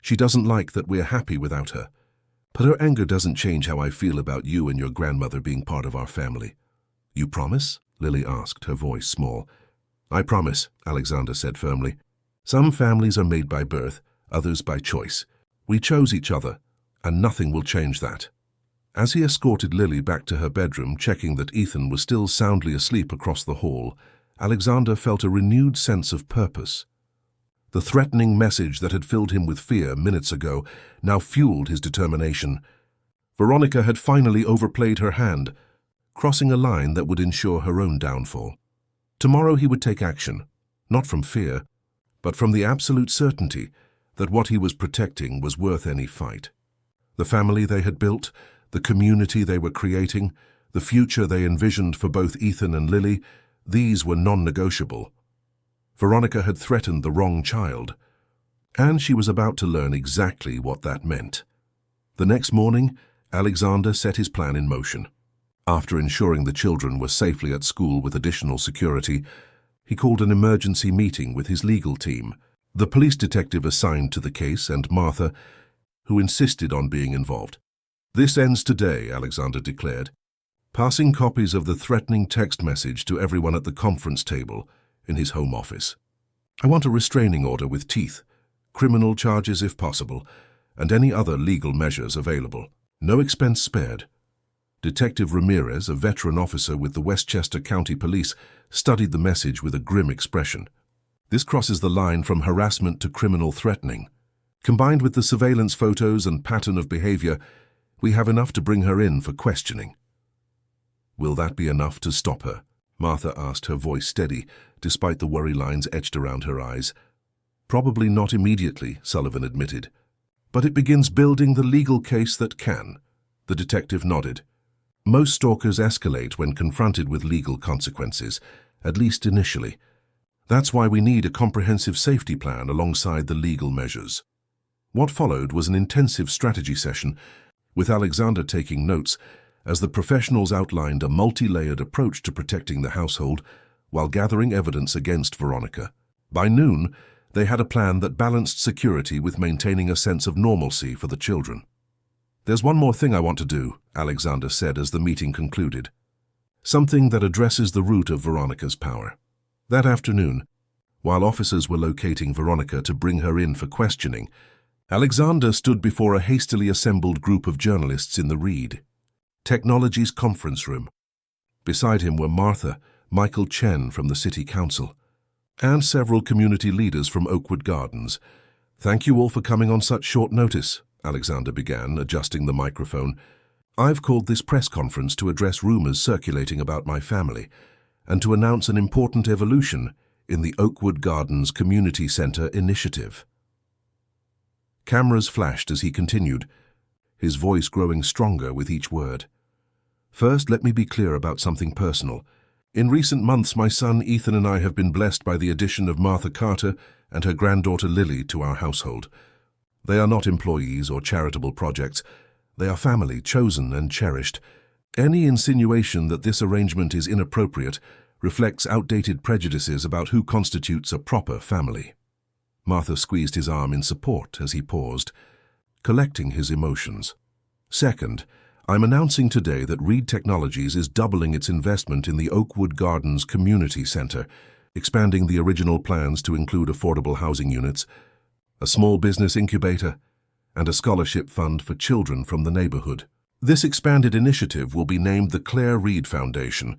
She doesn't like that we're happy without her. But her anger doesn't change how I feel about you and your grandmother being part of our family." "You promise?" Lily asked, her voice small. "I promise," Alexander said firmly. "Some families are made by birth, others by choice. We chose each other, and nothing will change that." As he escorted Lily back to her bedroom, checking that Ethan was still soundly asleep across the hall, Alexander felt a renewed sense of purpose. The threatening message that had filled him with fear minutes ago now fueled his determination. Veronica had finally overplayed her hand, crossing a line that would ensure her own downfall. Tomorrow he would take action, not from fear, but from the absolute certainty that what he was protecting was worth any fight. The family they had built, the community they were creating, the future they envisioned for both Ethan and Lily, these were non-negotiable. Veronica had threatened the wrong child, and she was about to learn exactly what that meant. The next morning, Alexander set his plan in motion. After ensuring the children were safely at school with additional security, he called an emergency meeting with his legal team, the police detective assigned to the case and Martha, who insisted on being involved. "This ends today," Alexander declared, passing copies of the threatening text message to everyone at the conference table in his home office. "I want a restraining order with teeth, criminal charges if possible, and any other legal measures available. No expense spared." Detective Ramirez, a veteran officer with the Westchester County Police, studied the message with a grim expression. "This crosses the line from harassment to criminal threatening. Combined with the surveillance photos and pattern of behavior, we have enough to bring her in for questioning." "Will that be enough to stop her?" Martha asked, her voice steady, despite the worry lines etched around her eyes. "Probably not immediately," Sullivan admitted. "But it begins building the legal case that can." The detective nodded. "Most stalkers escalate when confronted with legal consequences, at least initially. That's why we need a comprehensive safety plan alongside the legal measures." What followed was an intensive strategy session, with Alexander taking notes as the professionals outlined a multi-layered approach to protecting the household while gathering evidence against Veronica. By noon, they had a plan that balanced security with maintaining a sense of normalcy for the children. "There's one more thing I want to do," Alexander said as the meeting concluded. "Something that addresses the root of Veronica's power." That afternoon, while officers were locating Veronica to bring her in for questioning, Alexander stood before a hastily assembled group of journalists in the Reed Technologies conference room. Beside him were Martha, Michael Chen from the City Council, and several community leaders from Oakwood Gardens. "Thank you all for coming on such short notice," Alexander began, adjusting the microphone. "I've called this press conference to address rumors circulating about my family and to announce an important evolution in the Oakwood Gardens Community Center initiative." Cameras flashed as he continued, his voice growing stronger with each word. "First, let me be clear about something personal. In recent months, my son Ethan and I have been blessed by the addition of Martha Carter and her granddaughter Lily to our household. They are not employees or charitable projects. They are family, chosen and cherished. Any insinuation that this arrangement is inappropriate reflects outdated prejudices about who constitutes a proper family." Martha squeezed his arm in support as he paused, collecting his emotions. "Second, I'm announcing today that Reed Technologies is doubling its investment in the Oakwood Gardens Community Center, expanding the original plans to include affordable housing units, a small business incubator, and a scholarship fund for children from the neighborhood. This expanded initiative will be named the Claire Reed Foundation,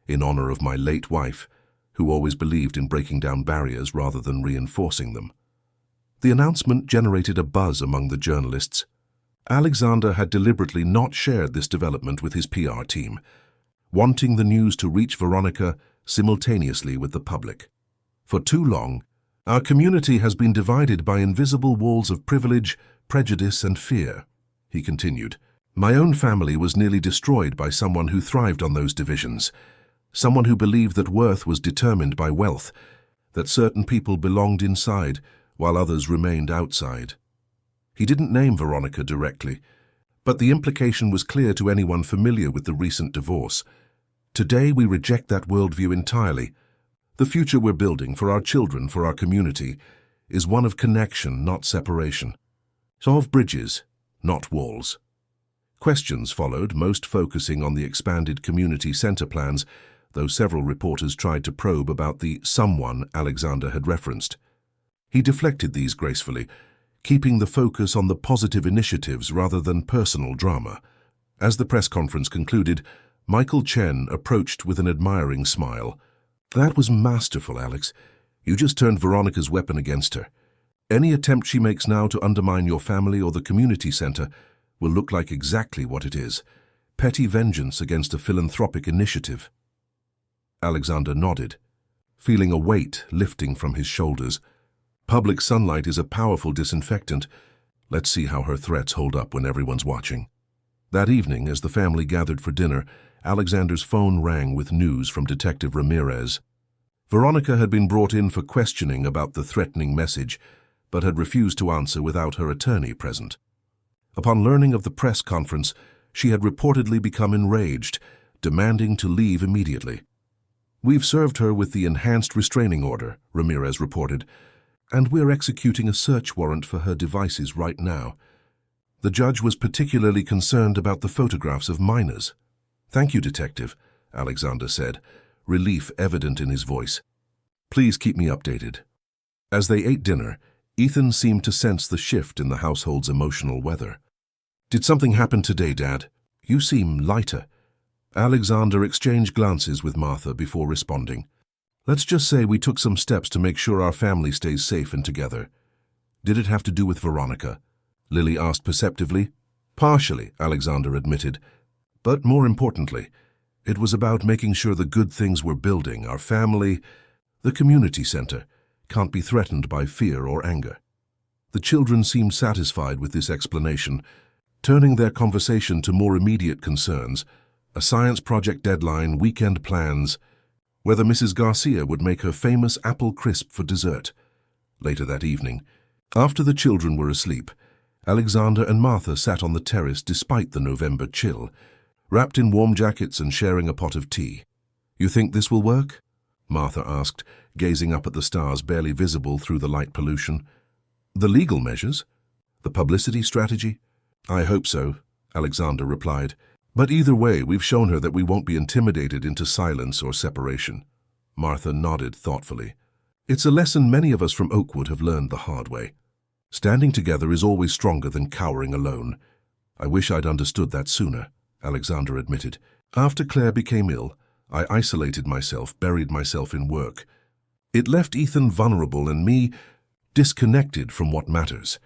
in honor of my late wife, who always believed in breaking down barriers rather than reinforcing them." The announcement generated a buzz among the journalists. Alexander had deliberately not shared this development with his PR team, wanting the news to reach Veronica simultaneously with the public. "For too long, our community has been divided by invisible walls of privilege, prejudice, and fear," he continued. "My own family was nearly destroyed by someone who thrived on those divisions. Someone who believed that worth was determined by wealth, that certain people belonged inside while others remained outside." He didn't name Veronica directly, but the implication was clear to anyone familiar with the recent divorce. "Today we reject that worldview entirely. The future we're building for our children, for our community, is one of connection, not separation. So of bridges, not walls." Questions followed, most focusing on the expanded community center plans, though several reporters tried to probe about the someone Alexander had referenced. He deflected these gracefully, keeping the focus on the positive initiatives rather than personal drama. As the press conference concluded, Michael Chen approached with an admiring smile. "That was masterful, Alex. You just turned Veronica's weapon against her. Any attempt she makes now to undermine your family or the community center will look like exactly what it is: petty vengeance against a philanthropic initiative." Alexander nodded, feeling a weight lifting from his shoulders. Public sunlight is a powerful disinfectant. Let's see how her threats hold up when everyone's watching. That evening, as the family gathered for dinner, Alexander's phone rang with news from Detective Ramirez. Veronica had been brought in for questioning about the threatening message, but had refused to answer without her attorney present. Upon learning of the press conference, she had reportedly become enraged, demanding to leave immediately. "We've served her with the enhanced restraining order," Ramirez reported, "and we're executing a search warrant for her devices right now. The judge was particularly concerned about the photographs of minors." "Thank you, Detective," Alexander said, relief evident in his voice. "Please keep me updated." As they ate dinner, Ethan seemed to sense the shift in the household's emotional weather. "Did something happen today, Dad? You seem lighter." Alexander exchanged glances with Martha before responding. "Let's just say we took some steps to make sure our family stays safe and together." "Did it have to do with Veronica?" Lily asked perceptively. "Partially," Alexander admitted. "But more importantly, it was about making sure the good things we're building, our family, the community center, can't be threatened by fear or anger." The children seemed satisfied with this explanation, turning their conversation to more immediate concerns: a science project deadline, weekend plans, whether Mrs. Garcia would make her famous apple crisp for dessert. Later that evening, after the children were asleep, Alexander and Martha sat on the terrace despite the November chill, wrapped in warm jackets and sharing a pot of tea. "You think this will work?" Martha asked, gazing up at the stars barely visible through the light pollution. "The legal measures? The publicity strategy?" "I hope so," Alexander replied. "But either way, we've shown her that we won't be intimidated into silence or separation." Martha nodded thoughtfully. "It's a lesson many of us from Oakwood have learned the hard way." Standing together is always stronger than cowering alone. I wish I'd understood that sooner, Alexander admitted. After Claire became ill, I isolated myself, buried myself in work. It left Ethan vulnerable and me disconnected from what matters.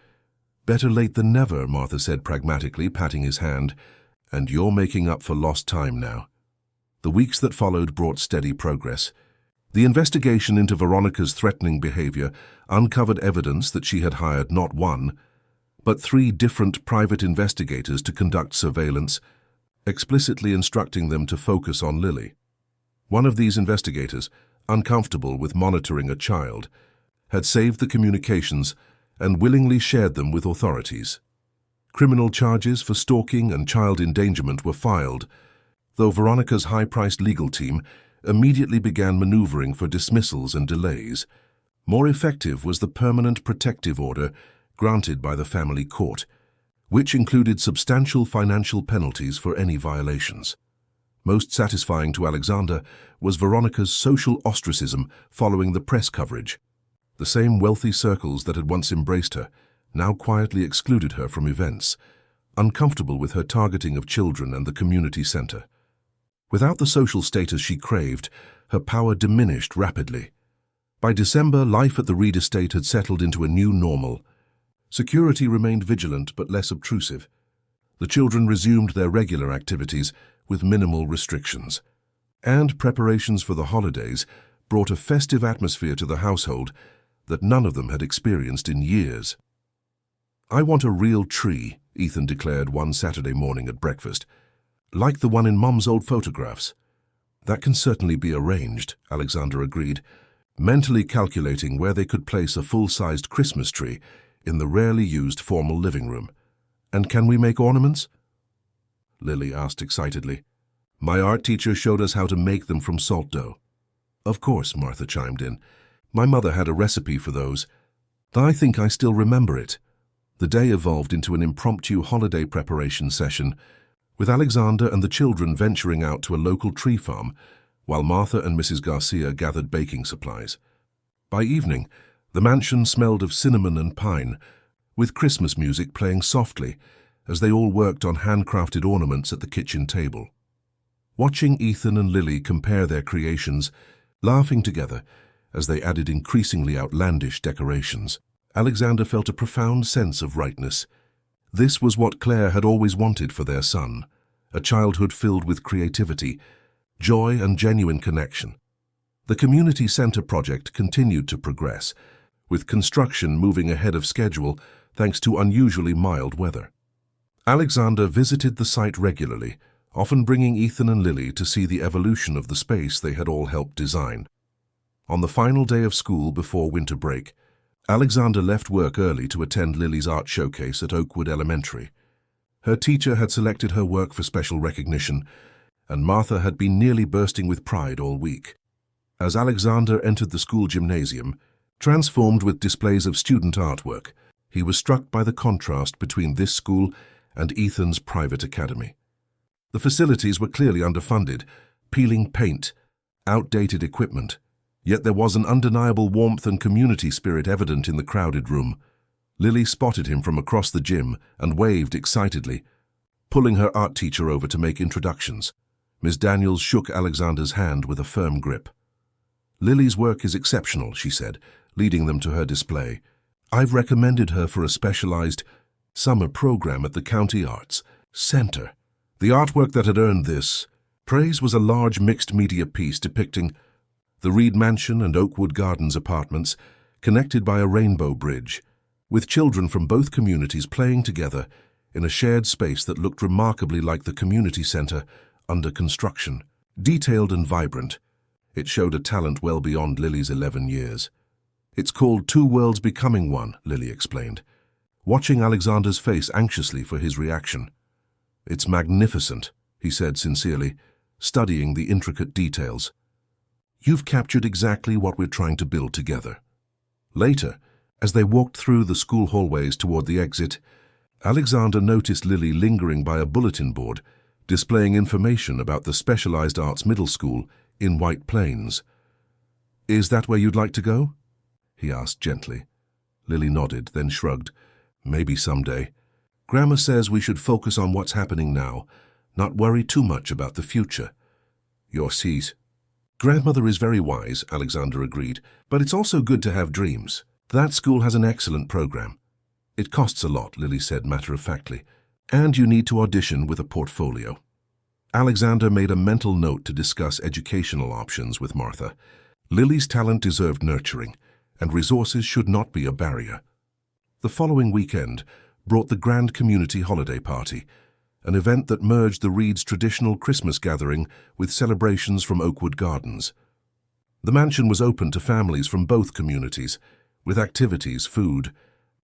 Better late than never, Martha said pragmatically, patting his hand. And you're making up for lost time now. The weeks that followed brought steady progress. The investigation into Veronica's threatening behavior uncovered evidence that she had hired not one, but 3 different private investigators to conduct surveillance, explicitly instructing them to focus on Lily. One of these investigators, uncomfortable with monitoring a child, had saved the communications and willingly shared them with authorities. Criminal charges for stalking and child endangerment were filed, though Veronica's high-priced legal team immediately began maneuvering for dismissals and delays. More effective was the permanent protective order granted by the family court, which included substantial financial penalties for any violations. Most satisfying to Alexander was Veronica's social ostracism following the press coverage. The same wealthy circles that had once embraced her now quietly excluded her from events, uncomfortable with her targeting of children and the community center. Without the social status she craved, her power diminished rapidly. By December, life at the Reed estate had settled into a new normal. Security remained vigilant but less obtrusive. The children resumed their regular activities with minimal restrictions. And preparations for the holidays brought a festive atmosphere to the household that none of them had experienced in years. "I want a real tree," Ethan declared one Saturday morning at breakfast. "Like the one in Mum's old photographs." "That can certainly be arranged," Alexander agreed, mentally calculating where they could place a full-sized Christmas tree in the rarely used formal living room. "And can we make ornaments?" Lily asked excitedly. "My art teacher showed us how to make them from salt dough." "Of course," Martha chimed in. "My mother had a recipe for those. I think I still remember it." The day evolved into an impromptu holiday preparation session, with Alexander and the children venturing out to a local tree farm, while Martha and Mrs. Garcia gathered baking supplies. By evening, the mansion smelled of cinnamon and pine, with Christmas music playing softly as they all worked on handcrafted ornaments at the kitchen table. Watching Ethan and Lily compare their creations, laughing together as they added increasingly outlandish decorations, Alexander felt a profound sense of rightness. This was what Claire had always wanted for their son, a childhood filled with creativity, joy and genuine connection. The community center project continued to progress, with construction moving ahead of schedule thanks to unusually mild weather. Alexander visited the site regularly, often bringing Ethan and Lily to see the evolution of the space they had all helped design. On the final day of school before winter break, Alexander left work early to attend Lily's art showcase at Oakwood Elementary. Her teacher had selected her work for special recognition, and Martha had been nearly bursting with pride all week. As Alexander entered the school gymnasium, transformed with displays of student artwork, he was struck by the contrast between this school and Ethan's private academy. The facilities were clearly underfunded, peeling paint, outdated equipment, yet there was an undeniable warmth and community spirit evident in the crowded room. Lily spotted him from across the gym and waved excitedly, pulling her art teacher over to make introductions. Miss Daniels shook Alexander's hand with a firm grip. "Lily's work is exceptional," she said, leading them to her display. "I've recommended her for a specialized summer program at the County Arts Center." The artwork that had earned this praise was a large mixed-media piece depicting the Reed Mansion and Oakwood Gardens apartments, connected by a rainbow bridge, with children from both communities playing together in a shared space that looked remarkably like the community center under construction. Detailed and vibrant, it showed a talent well beyond Lily's 11 years. "It's called Two Worlds Becoming One," Lily explained, watching Alexander's face anxiously for his reaction. "It's magnificent," he said sincerely, studying the intricate details. "You've captured exactly what we're trying to build together." Later, as they walked through the school hallways toward the exit, Alexander noticed Lily lingering by a bulletin board displaying information about the Specialized Arts Middle School in White Plains. "Is that where you'd like to go?" he asked gently. Lily nodded, then shrugged. Maybe someday. Grandma says we should focus on what's happening now, not worry too much about the future. Your sees. Grandmother is very wise, Alexander agreed, but it's also good to have dreams. That school has an excellent program. It costs a lot, Lily said matter-of-factly, and you need to audition with a portfolio. Alexander made a mental note to discuss educational options with Martha. Lily's talent deserved nurturing, and resources should not be a barrier. The following weekend brought the grand community holiday party, an event that merged the Reeds' traditional Christmas gathering with celebrations from Oakwood Gardens. The mansion was open to families from both communities, with activities, food,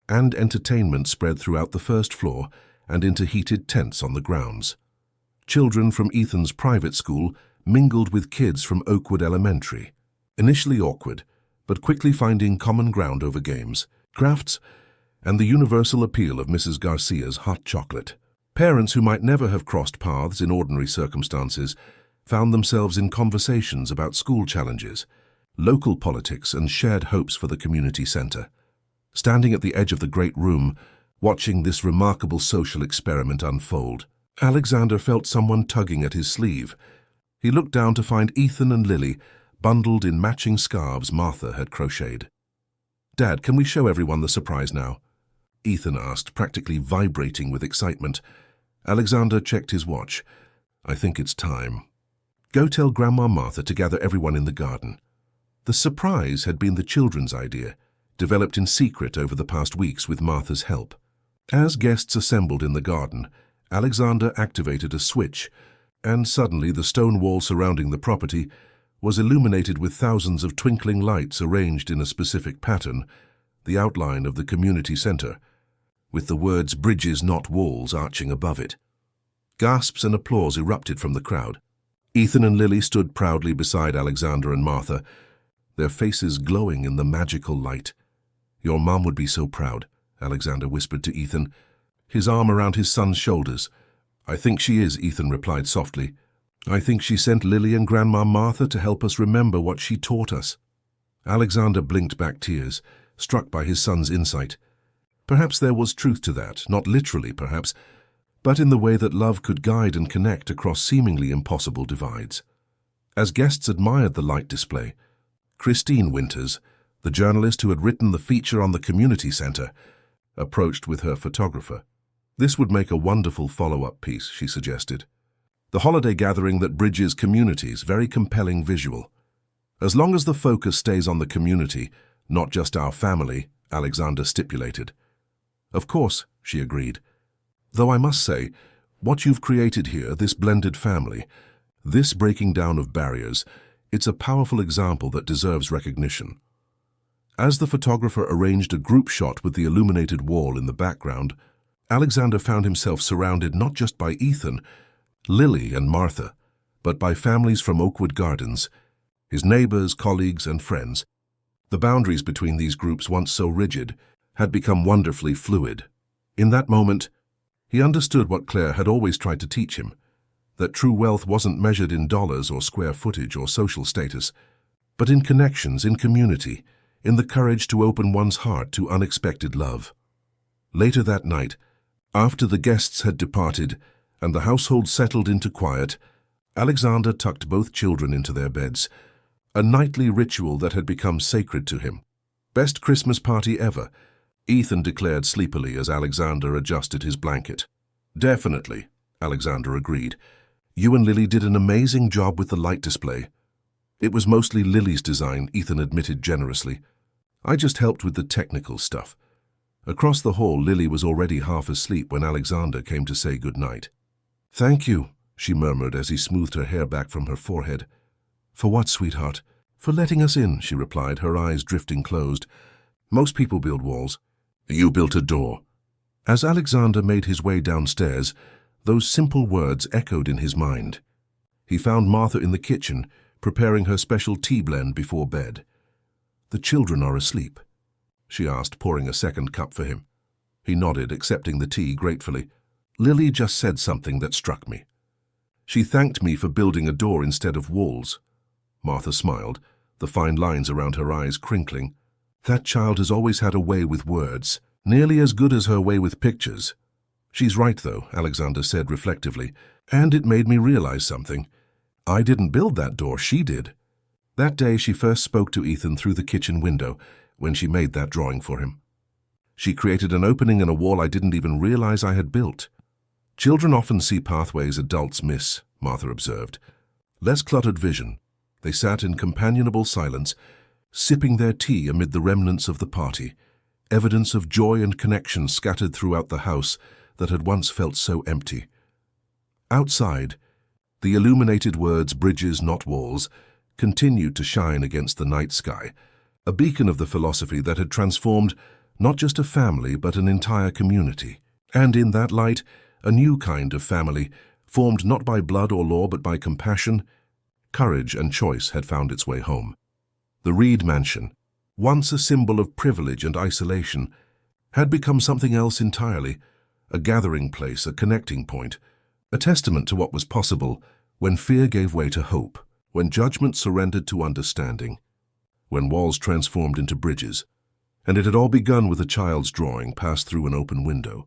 and entertainment spread throughout the first floor and into heated tents on the grounds. Children from Ethan's private school mingled with kids from Oakwood Elementary, initially awkward, but quickly finding common ground over games, crafts, and the universal appeal of Mrs. Garcia's hot chocolate. Parents who might never have crossed paths in ordinary circumstances found themselves in conversations about school challenges, local politics, and shared hopes for the community center. Standing at the edge of the great room, watching this remarkable social experiment unfold, Alexander felt someone tugging at his sleeve. He looked down to find Ethan and Lily bundled in matching scarves Martha had crocheted. "Dad, can we show everyone the surprise now?" Ethan asked, practically vibrating with excitement. Alexander checked his watch. "I think it's time. Go tell Grandma Martha to gather everyone in the garden." The surprise had been the children's idea, developed in secret over the past weeks with Martha's help. As guests assembled in the garden, Alexander activated a switch, and suddenly the stone wall surrounding the property was illuminated with thousands of twinkling lights arranged in a specific pattern, the outline of the community center, with the words "Bridges, Not Walls" arching above it. Gasps and applause erupted from the crowd. Ethan and Lily stood proudly beside Alexander and Martha, their faces glowing in the magical light. "Your mom would be so proud," Alexander whispered to Ethan, his arm around his son's shoulders. "I think she is," Ethan replied softly. "I think she sent Lily and Grandma Martha to help us remember what she taught us." Alexander blinked back tears, struck by his son's insight. Perhaps there was truth to that, not literally perhaps, but in the way that love could guide and connect across seemingly impossible divides. As guests admired the light display, Christine Winters, the journalist who had written the feature on the community center, approached with her photographer. "This would make a wonderful follow-up piece," she suggested. "The holiday gathering that bridges communities, very compelling visual. As long as the focus stays on the community, not just our family," Alexander stipulated. "Of course," she agreed. "Though I must say, what you've created here, this blended family, this breaking down of barriers, it's a powerful example that deserves recognition." As the photographer arranged a group shot with the illuminated wall in the background, Alexander found himself surrounded not just by Ethan, Lily, and Martha, but by families from Oakwood Gardens, his neighbors, colleagues, and friends. The boundaries between these groups, once so rigid, had become wonderfully fluid. In that moment, he understood what Claire had always tried to teach him, that true wealth wasn't measured in dollars or square footage or social status, but in connections, in community, in the courage to open one's heart to unexpected love. Later that night, after the guests had departed and the household settled into quiet, Alexander tucked both children into their beds, a nightly ritual that had become sacred to him. "Best Christmas party ever," Ethan declared sleepily as Alexander adjusted his blanket. "Definitely," Alexander agreed. "You and Lily did an amazing job with the light display." "It was mostly Lily's design," Ethan admitted generously. "I just helped with the technical stuff." Across the hall, Lily was already half asleep when Alexander came to say goodnight. "Thank you," she murmured as he smoothed her hair back from her forehead. "For what, sweetheart?" "For letting us in," she replied, her eyes drifting closed. "Most people build walls. You built a door." As Alexander made his way downstairs, those simple words echoed in his mind. He found Martha in the kitchen, preparing her special tea blend before bed. "The children are asleep?" she asked, pouring a second cup for him. He nodded, accepting the tea gratefully. "Lily just said something that struck me. She thanked me for building a door instead of walls." Martha smiled, the fine lines around her eyes crinkling. That child has always had a way with words, nearly as good as her way with pictures. She's right, though, Alexander said reflectively, and it made me realize something. I didn't build that door, she did. That day she first spoke to Ethan through the kitchen window when she made that drawing for him. She created an opening in a wall I didn't even realize I had built. Children often see pathways adults miss, Martha observed. Less cluttered vision. They sat in companionable silence, sipping their tea amid the remnants of the party, evidence of joy and connection scattered throughout the house that had once felt so empty. Outside, the illuminated words "bridges, not walls" continued to shine against the night sky, a beacon of the philosophy that had transformed not just a family but an entire community. And in that light, a new kind of family, formed not by blood or law but by compassion, courage and choice, had found its way home. The Reed Mansion, once a symbol of privilege and isolation, had become something else entirely, a gathering place, a connecting point, a testament to what was possible when fear gave way to hope, when judgment surrendered to understanding, when walls transformed into bridges. And it had all begun with a child's drawing passed through an open window.